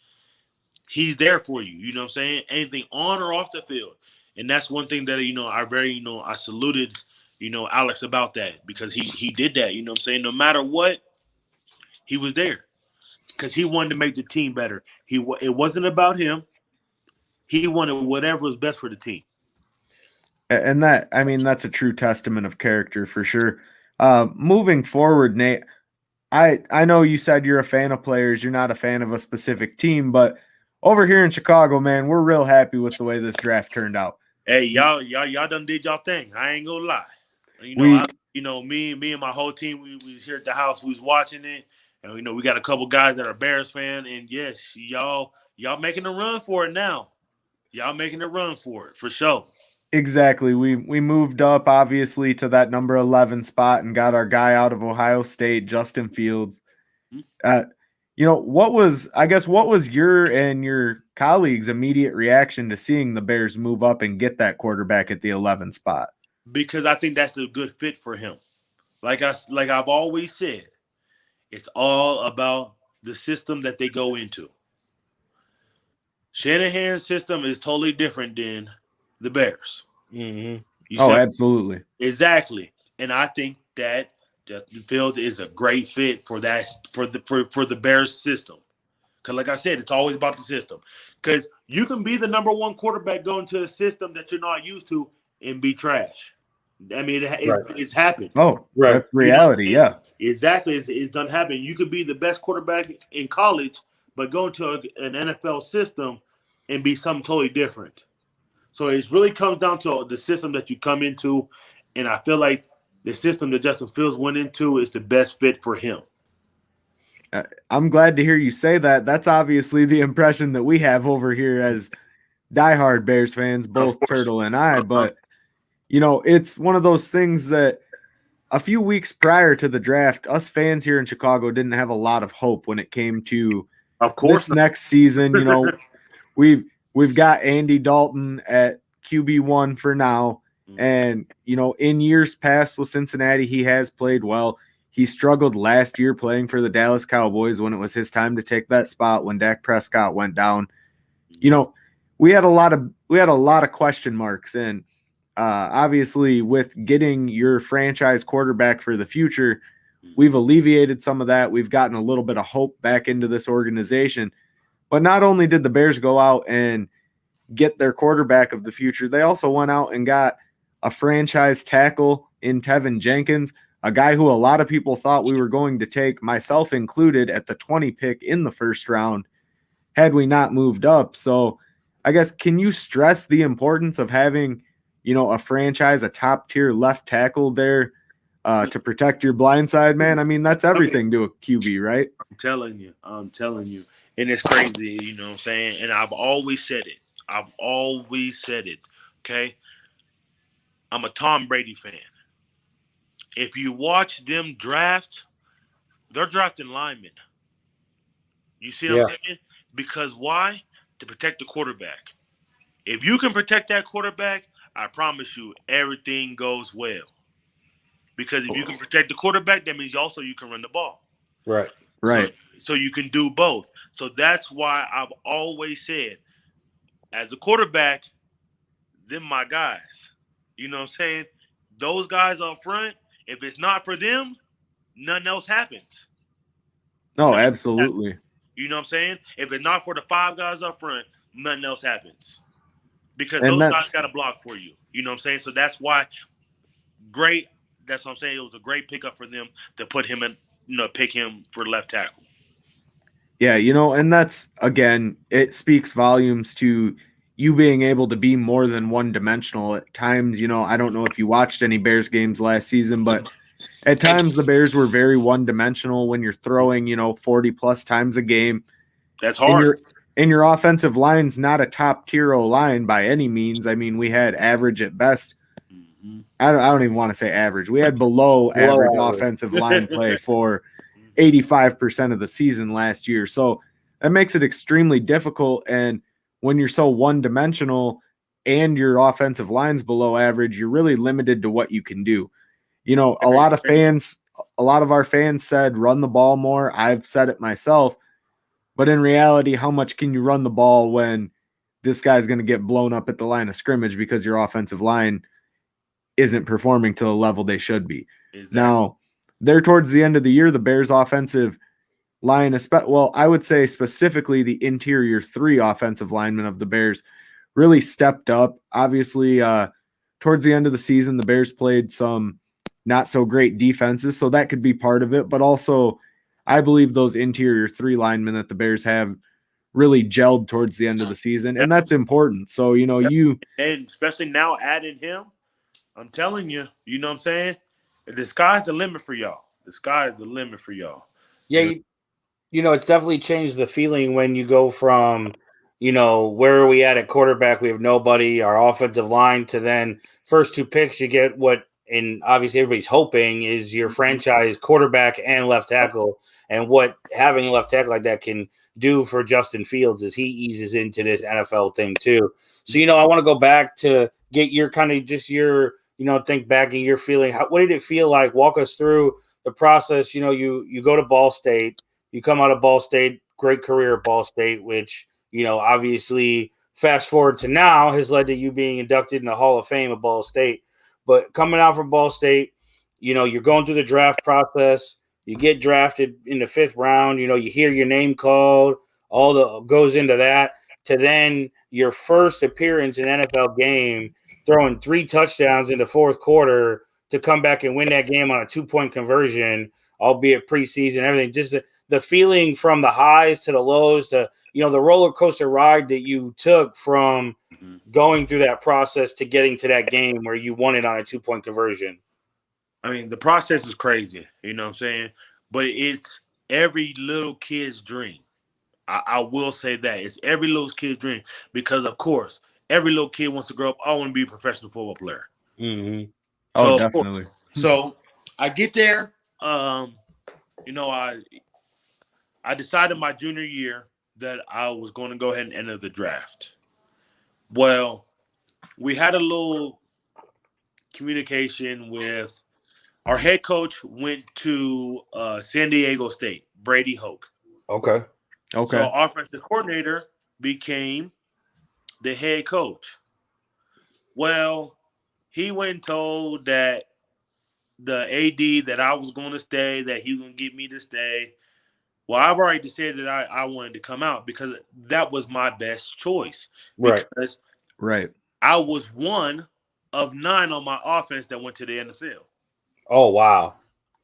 He's there for you. You know what I'm saying? Anything on or off the field. And that's one thing that, I saluted, Alex about that because he did that. You know what I'm saying? No matter what, he was there because he wanted to make the team better. It wasn't about him. He wanted whatever was best for the team. And that's a true testament of character for sure. Moving forward, Nate, I know you said you're a fan of players. You're not a fan of a specific team, but over here in Chicago, man, we're real happy with the way this draft turned out. Hey, y'all done did y'all thing. I ain't gonna lie. Me and my whole team, we was here at the house. We was watching it, and we got a couple guys that are Bears fan. And yes, y'all making a run for it now. Y'all making a run for it for sure. Exactly. We moved up obviously to that number 11 spot and got our guy out of Ohio State, Justin Fields. What was your and your colleagues' immediate reaction to seeing the Bears move up and get that quarterback at the 11 spot? Because I think that's a good fit for him. Like I've always said, it's all about the system that they go into. Shanahan's system is totally different than the Bears. Mm-hmm. Absolutely. Exactly. And I think that Justin Fields is a great fit for that for the Bears system. Because like I said, it's always about the system. Because you can be the number one quarterback going to a system that you're not used to and be trash. I mean, it's happened. Oh, right. That's reality, yeah. Exactly. It's done happen. You could be the best quarterback in college, but go into an NFL system and be something totally different. So it really comes down to the system that you come into, and I feel like the system that Justin Fields went into is the best fit for him. I'm glad to hear you say that. That's obviously the impression that we have over here as diehard Bears fans, both Turtle and I. But, it's one of those things that a few weeks prior to the draft, us fans here in Chicago didn't have a lot of hope when it came to this next season. We've got Andy Dalton at QB1 for now. And, in years past with Cincinnati, he has played well. He struggled last year playing for the Dallas Cowboys when it was his time to take that spot when Dak Prescott went down. We had a lot of question marks. And obviously with getting your franchise quarterback for the future, we've alleviated some of that. We've gotten a little bit of hope back into this organization. But not only did the Bears go out and get their quarterback of the future, they also went out and got a franchise tackle in Tevin Jenkins, a guy who a lot of people thought we were going to take, myself included, at the 20 pick in the first round, had we not moved up. So I guess, can you stress the importance of having, a franchise, a top tier left tackle there to protect your blind side, man? I mean, that's everything to a QB, right? I'm telling you. And it's crazy, you know what I'm saying? And I've always said it. Okay? I'm a Tom Brady fan. If you watch them draft, they're drafting linemen. You see what I'm saying? Because why? To protect the quarterback. If you can protect that quarterback, I promise you everything goes well. Because if you can protect the quarterback, that means also you can run the ball. Right. So you can do both. So that's why I've always said, as a quarterback, them my guys. You know what I'm saying? Those guys up front, if it's not for them, nothing else happens. No, absolutely. You know what I'm saying? If it's not for the 5 guys up front, nothing else happens. Because And those guys got to block for you. You know what I'm saying? So that's why that's what I'm saying. It was a great pickup for them to put him in, pick him for left tackle. Yeah, and that's, again, it speaks volumes to you being able to be more than one-dimensional at times. I don't know if you watched any Bears games last season, but at times the Bears were very one-dimensional when you're throwing, 40-plus times a game. That's hard. And your offensive line's not a top-tier line by any means. I mean, we had average at best. Mm-hmm. I don't even want to say average. We had below average offensive line play for 85% of the season last year. So that makes it extremely difficult. And when you're so one-dimensional and your offensive line's below average, you're really limited to what you can do. A lot of our fans said run the ball more. I've said it myself. But in reality, how much can you run the ball when this guy's going to get blown up at the line of scrimmage because your offensive line isn't performing to the level they should be? Exactly. Now, they're towards the end of the year, the Bears offensive line, I would say specifically the interior 3 offensive linemen of the Bears really stepped up. Obviously, towards the end of the season, the Bears played some not so great defenses, so that could be part of it. But also, I believe those interior 3 linemen that the Bears have really gelled towards the end of the season, and that's important. So, and especially now adding him, I'm telling you, you know what I'm saying? The sky's the limit for y'all. Yeah, it's definitely changed the feeling when you go from, where are we at quarterback? We have nobody, our offensive line, to then first 2 picks, you get what, and obviously everybody's hoping, is your franchise quarterback and left tackle. And what having a left tackle like that can do for Justin Fields is he eases into this NFL thing too. So, I want to go back to get your kind of just your, think back and your feeling. What did it feel like? Walk us through the process. You go to Ball State, you come out of Ball State, great career at Ball State, which, obviously fast forward to now has led to you being inducted in the Hall of Fame of Ball State. But coming out from Ball State, you're going through the draft process. You get drafted in the 5th round. You hear your name called. Goes into that. To then your first appearance in an NFL game, throwing 3 touchdowns in the 4th quarter to come back and win that game on a 2-point conversion, albeit preseason, everything. Just the feeling from the highs to the lows to, the roller coaster ride that you took from going through that process to getting to that game where you won it on a 2-point conversion. I mean, the process is crazy, you know what I'm saying? But it's every little kid's dream. I will say that. It's every little kid's dream because, of course, every little kid wants to grow up, I want to be a professional football player. Mm-hmm. So, definitely. So I get there. I decided my junior year that I was going to go ahead and enter the draft. Well, we had a little communication with our head coach. Went to San Diego State, Brady Hoke. Okay. So our offensive coordinator became the head coach. Well, he went and told that the AD that I was going to stay, that he was going to get me to stay. Well, I've already decided that I wanted to come out because that was my best choice. Right. I was one of 9 on my offense that went to the NFL. Oh, wow.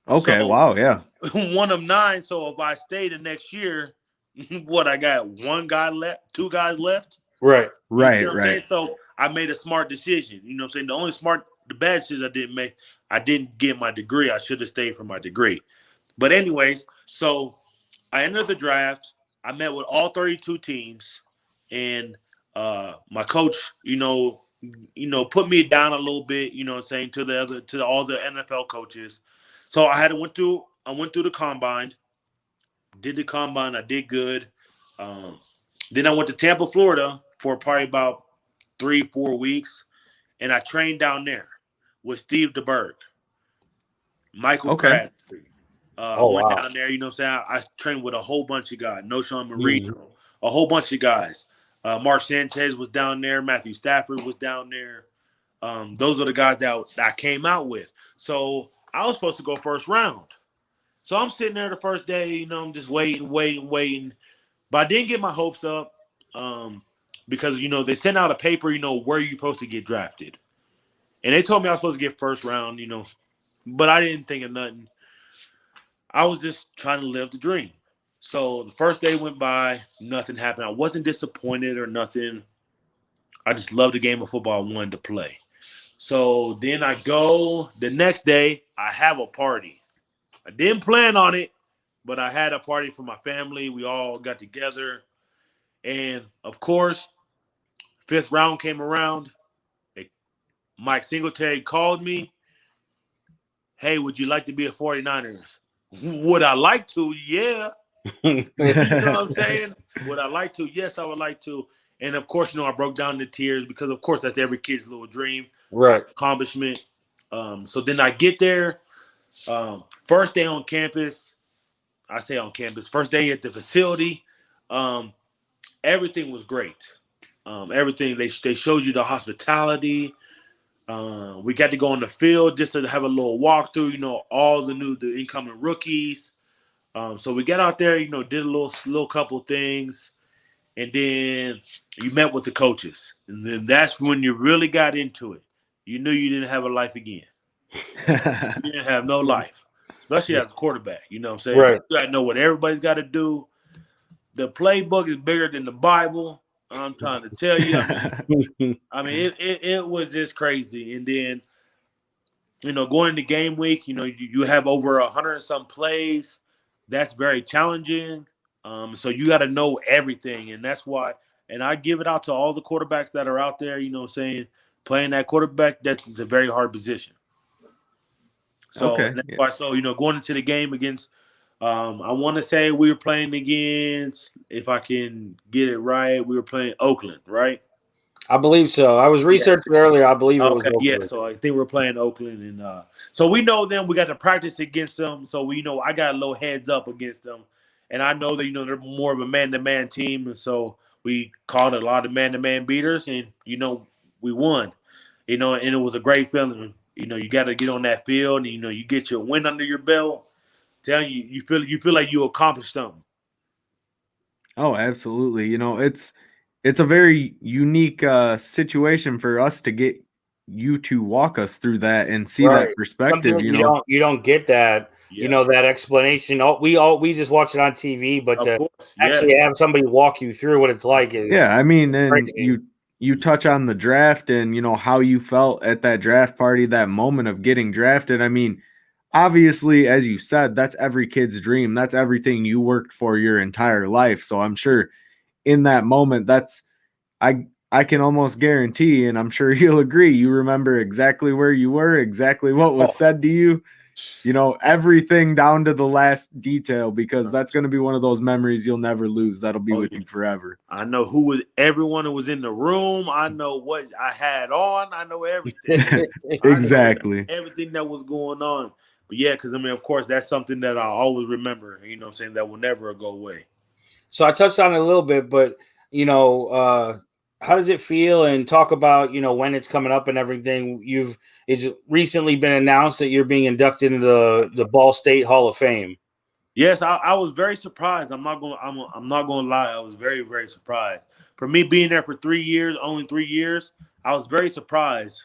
Okay, So, wow, yeah. one of 9. So if I stay the next year, what I got 1 guy left, 2 guys left. Right. You Right, know what I'm right. saying? So I made a smart decision. You know what I'm saying? The bad decision I didn't make, I didn't get my degree. I should have stayed for my degree. But anyways, so I entered the draft. I met with all 32 teams, and my coach, put me down a little bit. You know what I'm saying, to all the NFL coaches. So I went through the combine, did the combine. I did good. Then I went to Tampa, Florida for probably about 3-4 weeks, and I trained down there with Steve DeBerg, Michael Okay. Crabtree. Oh, Went wow. down there, you know what I'm saying? I trained with a whole bunch of guys. No Sean Marino, Mhm. a whole bunch of guys. Mark Sanchez was down there. Matthew Stafford was down there. Those are the guys that I came out with. So I was supposed to go first round. So I'm sitting there the first day, I'm just waiting. But I didn't get my hopes up because, they sent out a paper, where you're supposed to get drafted. And they told me I was supposed to get first round, but I didn't think of nothing. I was just trying to live the dream. So the first day went by, nothing happened. I wasn't disappointed or nothing. I just loved the game of football I wanted to play. So then I go the next day, I have a party. I didn't plan on it, but I had a party for my family. We all got together. And of course, 5th round came around. Mike Singletary called me. Hey, would you like to be a 49ers? Would I like to? Yeah. You know what I'm saying? Would I like to? Yes, I would like to. And of course, I broke down into tears because, of course, that's every kid's little dream, Right. accomplishment. So then I get there. First day on campus. I say on campus. First day at the facility. Everything was great. Everything they showed you the hospitality. We got to go on the field just to have a little walkthrough. All the incoming rookies. So we got out there, did a little couple things, and then you met with the coaches, and then that's when you really got into it. You knew you didn't have a life again. You didn't have no life, especially as a quarterback. You know what I'm saying? Right. You got to know what everybody's got to do. The playbook is bigger than the Bible. I'm trying to tell you. It was just crazy. And then, going into game week, you have over 100 and some plays. That's very challenging. So you got to know everything. And that's why, and I give it out to all the quarterbacks that are out there, playing that quarterback, that's a very hard position. So Okay. that's why, going into the game against, I want to say we were playing against, if I can get it right, we were playing Oakland, right? I believe so. I was researching earlier. I believe it was Okay, Oakland. yeah. So I think we're playing Oakland, and so we know them. We got to practice against them, so we know I got a little heads up against them, and I know that they're more of a man-to-man team, and so we called a lot of man-to-man beaters, and we won, and it was a great feeling. You got to get on that field, and you get your win under your belt. Telling you feel like you accomplished something. Oh, absolutely. It's a very unique situation for us to get you to walk us through that and see Right. that perspective. Something you don't get that that explanation. We just watch it on TV, but Of to course, actually have somebody walk you through what it's like is and crazy. you touch on the draft and how you felt at that draft party, that moment of getting drafted. Obviously, as you said, that's every kid's dream. That's everything you worked for your entire life. So I'm sure in that moment, I can almost guarantee, and I'm sure you'll agree, you remember exactly where you were, exactly what was said to you, everything down to the last detail, because that's going to be one of those memories you'll never lose. That'll be with you forever. I know everyone who was in the room. I know what I had on. I know everything. Exactly. Everything that was going on. But yeah, because of course, that's something that I always remember, that will never go away. So I touched on it a little bit, but how does it feel? And talk about when it's coming up and everything. It's recently been announced that you're being inducted into the Ball State Hall of Fame. Yes, I was very surprised. I'm not gonna lie. I was very, very surprised. For me being there for 3 years, only 3 years, I was very surprised.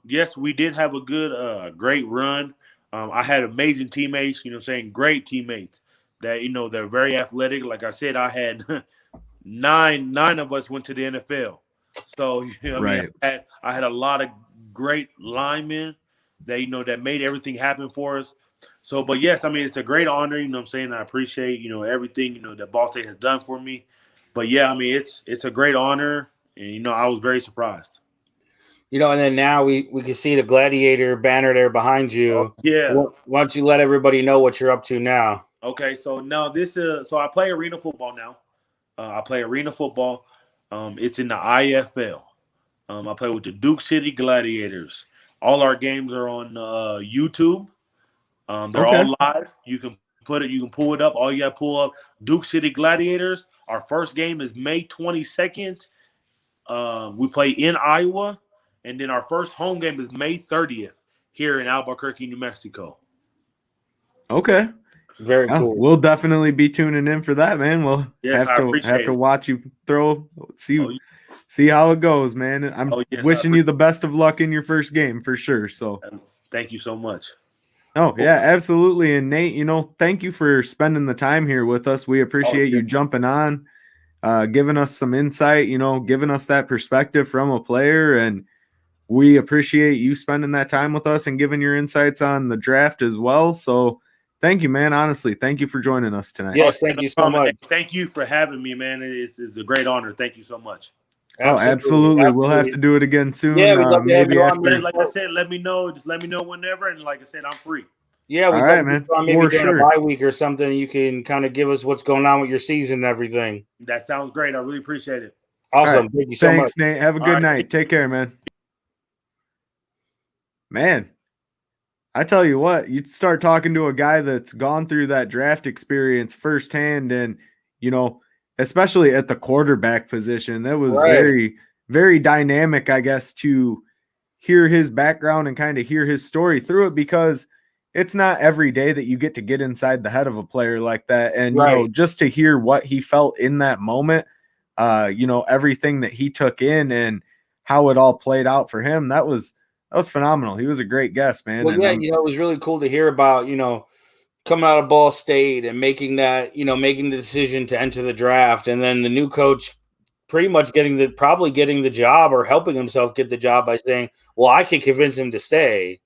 Yes, we did have a great run. I had amazing teammates, great teammates that, they're very athletic. Like I said, I had nine of us went to the NFL. So, Right. I had a lot of great linemen that, that made everything happen for us. So, but yes, it's a great honor, I appreciate, everything, that Ball State has done for me. But yeah, it's a great honor. And, I was very surprised. And then now we can see the Gladiator banner there behind you. Oh, yeah. Why don't you let everybody know what you're up to now? Okay, so now so I play arena football now. I play arena football. It's in the IFL. I play with the Duke City Gladiators. All our games are on YouTube. They're all live. You can pull it up. All you got to pull up Duke City Gladiators. Our first game is May 22nd. We play in Iowa. And then our first home game is May 30th here in Albuquerque, New Mexico. Okay. Very cool. We'll definitely be tuning in for that, man. We'll Yes, have to watch you throw, see how it goes, man. I'm wishing you the best of luck in your first game for sure. So thank you so much. Oh, yeah, absolutely. And Nate, thank you for spending the time here with us. We appreciate you jumping on, giving us some insight, giving us that perspective from a player. And we appreciate you spending that time with us and giving your insights on the draft as well. So thank you, man. Honestly, thank you for joining us tonight. Yes, thank you so much. Thank you for having me, man. It's a great honor. Thank you so much. Absolutely. We'll have to do it again soon. Yeah, we'd love to have you after. Like I said, let me know. Just let me know whenever. And like I said, I'm free. Yeah, we'd love man. Maybe during a bye week or something. You can kind of give us what's going on with your season and everything. That sounds great. I really appreciate it. Awesome. Thank you so much. Thanks, Nate. Have a good night. Take care, man. Man, I tell you what, you start talking to a guy that's gone through that draft experience firsthand, and especially at the quarterback position, that was very, very dynamic, I guess, to hear his background and kind of hear his story through it, because it's not every day that you get to get inside the head of a player like that. And, just to hear what he felt in that moment, everything that he took in and how it all played out for him, that was phenomenal. He was a great guest, man. Well, it was really cool to hear about, coming out of Ball State and making that, making the decision to enter the draft, and then the new coach pretty much getting the job or helping himself get the job by saying, well, I can convince him to stay.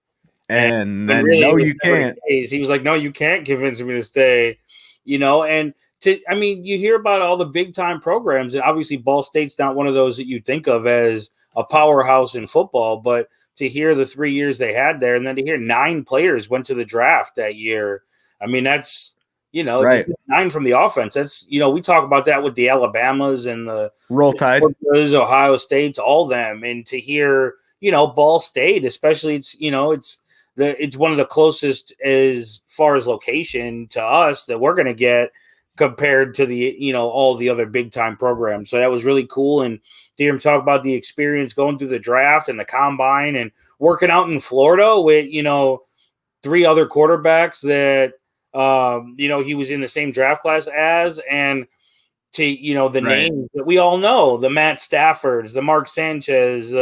And then really, no, you can't. He was like, no, you can't convince me to stay, and you hear about all the big time programs, and obviously Ball State's not one of those that you think of as a powerhouse in football, but to hear the 3 years they had there, and then to hear 9 players went to the draft that year. That's, 9 from the offense. That's, we talk about that with the Alabamas and the Roll Tide, Ohio States, all them. And to hear, Ball State, especially, it's one of the closest as far as location to us that we're going to get compared to the, all the other big time programs. So that was really cool. And to hear him talk about the experience going through the draft and the combine and working out in Florida with, 3 other quarterbacks that, he was in the same draft class as, and to, the names that we all know, the Matt Staffords, the Mark Sanchez,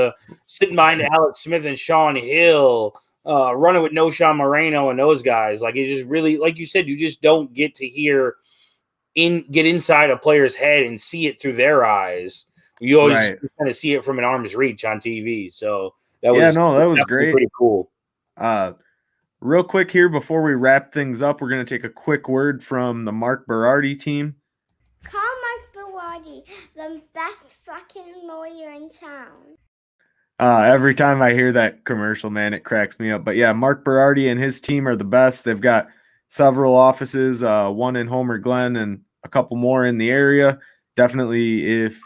sitting behind Alex Smith and Sean Hill, running with No Sean Moreno and those guys. Like, it's just really, like you said, you just don't get to get inside a player's head and see it through their eyes. You always kind of see it from an arm's reach on TV. So that was great. Pretty cool. Real quick here before we wrap things up, we're going to take a quick word from the Mark Berardi team. Call Mark Berardi, the best fucking lawyer in town. Every time I hear that commercial, man, it cracks me up. But yeah, Mark Berardi and his team are the best. They've got several offices, one in Homer Glen and a couple more in the area. Definitely, if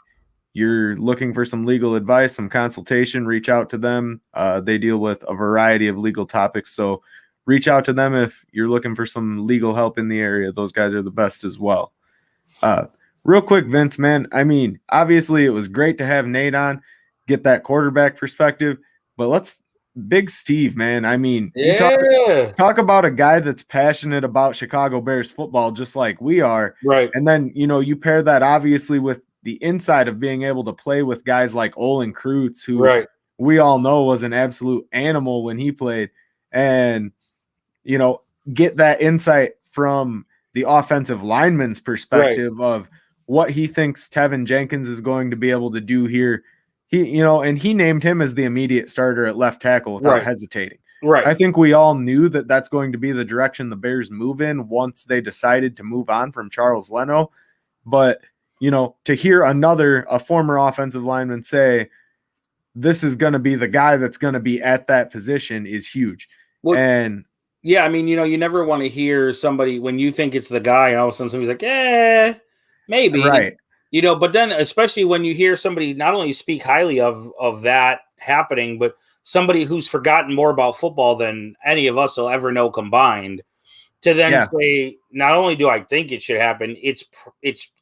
you're looking for some legal advice, some consultation, reach out to them. They deal with a variety of legal topics. So reach out to them if you're looking for some legal help in the area. Those guys are the best as well. Real quick, Vince, man, obviously it was great to have Nate on, get that quarterback perspective, but Big Steve, man. You talk about a guy that's passionate about Chicago Bears football, just like we are. Right. And then, you pair that obviously with the inside of being able to play with guys like Olin Kreutz, who we all know was an absolute animal when he played. And get that insight from the offensive lineman's perspective of what he thinks Tevin Jenkins is going to be able to do here. And he named him as the immediate starter at left tackle without hesitating. Right. I think we all knew that that's going to be the direction the Bears move in once they decided to move on from Charles Leno. But, to hear a former offensive lineman say, this is going to be the guy that's going to be at that position is huge. Well, and yeah, I mean, you never want to hear somebody when you think it's the guy, and all of a sudden somebody's like, maybe. Right. But then especially when you hear somebody not only speak highly of that happening, but somebody who's forgotten more about football than any of us will ever know combined, to then say, not only do I think it should happen, it's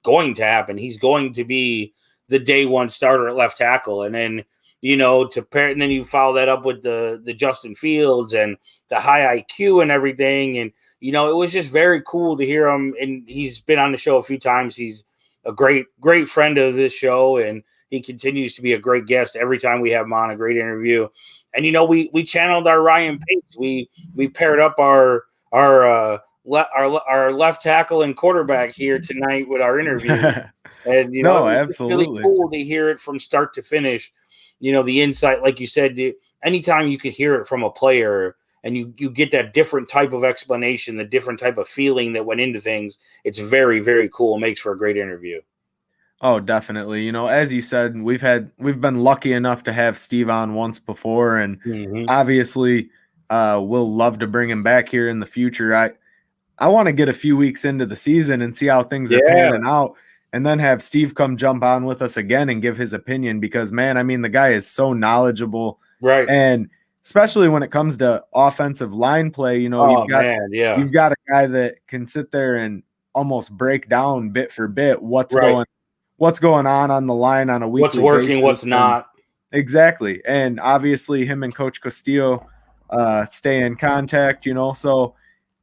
going to happen. He's going to be the day one starter at left tackle. And then, and then you follow that up with the Justin Fields and the high IQ and everything. And, it was just very cool to hear him. And he's been on the show a few times. He's a great, great friend of this show. And he continues to be a great guest every time we have him on, a great interview. And, we channeled our Ryan Pace. We paired up our left tackle and quarterback here tonight with our interview. And, it's really cool to hear it from start to finish. The insight, like you said, anytime you could hear it from a player and you get that different type of explanation, the different type of feeling that went into things, it's very, very cool. It makes for a great interview. Oh, definitely. As you said, we've been lucky enough to have Steve on once before, and obviously we'll love to bring him back here in the future. I want to get a few weeks into the season and see how things are panning out, and then have Steve come jump on with us again and give his opinion, because, man, I mean, the guy is so knowledgeable. Right. And especially when it comes to offensive line play, you've got a guy that can sit there and almost break down bit for bit what's going on the line on a weekly basis. What's working, what's not. Exactly. And obviously him and Coach Castillo stay in contact, so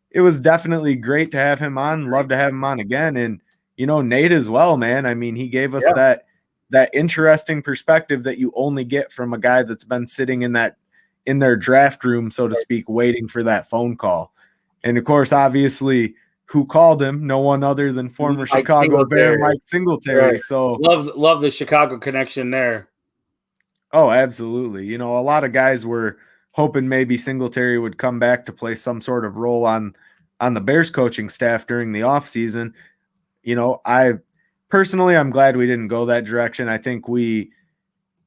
it was definitely great to have him on. Love to have him on again. And, Nate as well, man. I mean, he gave us that interesting perspective that you only get from a guy that's been sitting in their draft room, so to speak, waiting for that phone call. And of course, obviously, who called him? No one other than former Chicago Bear Mike Singletary. Right. So love the Chicago connection there. Oh, absolutely. A lot of guys were hoping maybe Singletary would come back to play some sort of role on the Bears coaching staff during the offseason. I'm glad we didn't go that direction. I think we,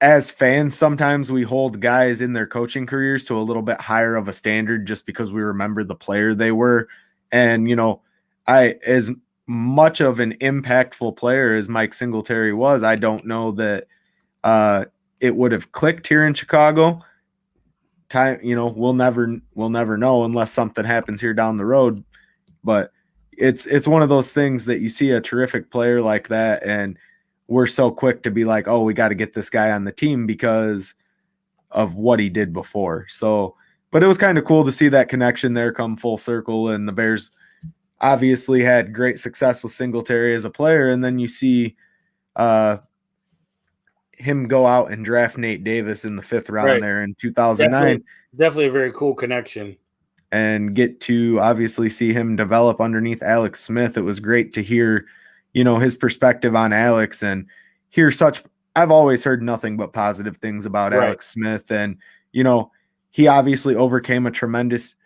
as fans, sometimes we hold guys in their coaching careers to a little bit higher of a standard just because we remember the player they were. And, as much of an impactful player as Mike Singletary was, I don't know that it would have clicked here in Chicago. We'll never know unless something happens here down the road. But it's one of those things that you see a terrific player like that, and we're so quick to be like, oh, we got to get this guy on the team because of what he did before. So, but it was kind of cool to see that connection there come full circle, and the Bears obviously had great success with Singletary as a player, and then you see him go out and draft Nate Davis in the 5th round there in 2009. Definitely a very cool connection. And get to obviously see him develop underneath Alex Smith. It was great to hear, his perspective on Alex and hear I've always heard nothing but positive things about Alex Smith. And, he obviously overcame a tremendous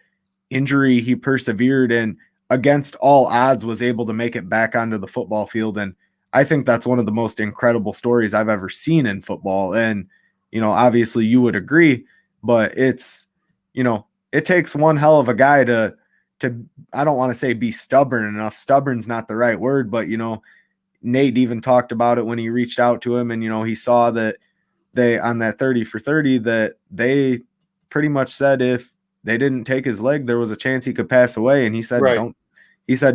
injury. He persevered and against all odds was able to make it back onto the football field. And I think that's one of the most incredible stories I've ever seen in football. And, obviously you would agree, but it's, it takes one hell of a guy to I don't want to say be stubborn enough. Stubborn's not the right word, but, Nate even talked about it when he reached out to him and, he saw that they, on that 30 for 30, that they pretty much said if they didn't take his leg, there was a chance he could pass away. And he said,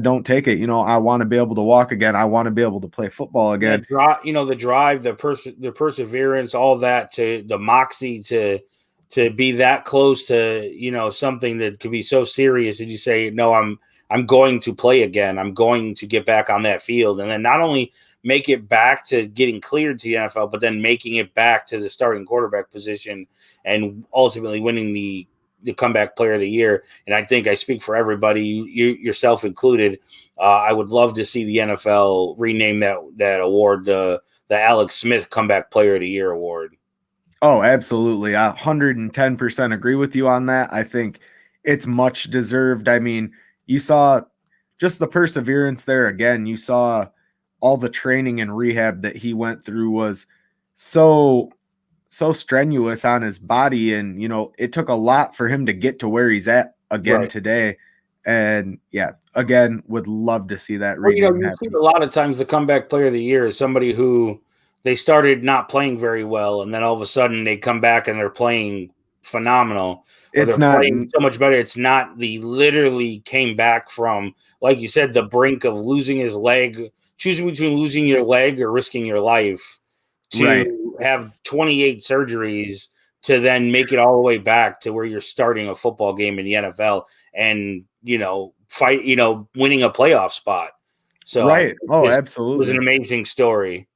don't take it. I want to be able to walk again. I want to be able to play football again. The drive, the perseverance, all that, to the moxie to be that close to, something that could be so serious. And you say, no, I'm going to play again. I'm going to get back on that field. And then not only make it back to getting cleared to the NFL, but then making it back to the starting quarterback position and ultimately winning the the comeback player of the year. And I think I speak for everybody, you yourself included. I would love to see the NFL rename that award the Alex Smith Comeback Player of the Year award. Oh, absolutely. I 110% agree with you on that. I think it's much deserved. I mean, you saw just the perseverance there again. You saw all the training and rehab that he went through was so strenuous on his body. And, it took a lot for him to get to where he's at again today. And yeah, again, would love to see that. Well, you see a lot of times the comeback player of the year is somebody who they started not playing very well, and then all of a sudden they come back and they're playing phenomenal. It's not playing so much better. It's not the literally came back from, like you said, the brink of losing his leg, choosing between losing your leg or risking your life to have 28 surgeries to then make it all the way back to where you're starting a football game in the NFL and, fight, winning a playoff spot. So absolutely. It was an amazing story.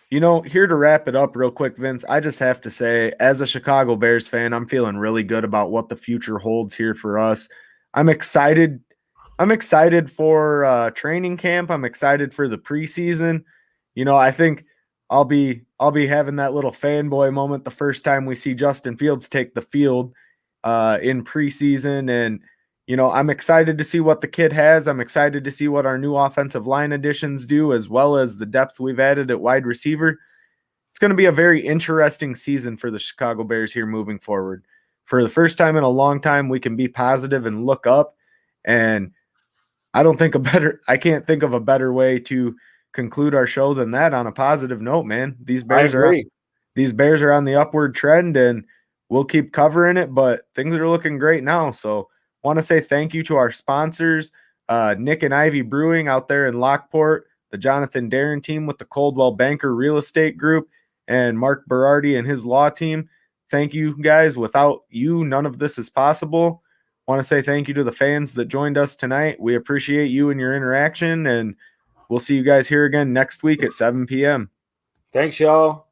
Here to wrap it up real quick, Vince, I just have to say, as a Chicago Bears fan, I'm feeling really good about what the future holds here for us. I'm excited. I'm excited for training camp. I'm excited for the preseason. I think I'll be having that little fanboy moment the first time we see Justin Fields take the field in preseason. And, I'm excited to see what the kid has. I'm excited to see what our new offensive line additions do, as well as the depth we've added at wide receiver. It's going to be a very interesting season for the Chicago Bears here moving forward. For the first time in a long time, we can be positive and look up. And I can't think of a better way to conclude our show than that on a positive note, man. These Bears are on the upward trend, and we'll keep covering it, but things are looking great now. So want to say thank you to our sponsors, Nick and Ivy Brewing out there in Lockport, the Jonathan Darren team with the Coldwell Banker Real Estate Group, and Mark Berardi and his law team. Thank you, guys. Without you, none of this is possible. Want to say thank you to the fans that joined us tonight. We appreciate you and your interaction, and we'll see you guys here again next week at 7 p.m. Thanks, y'all.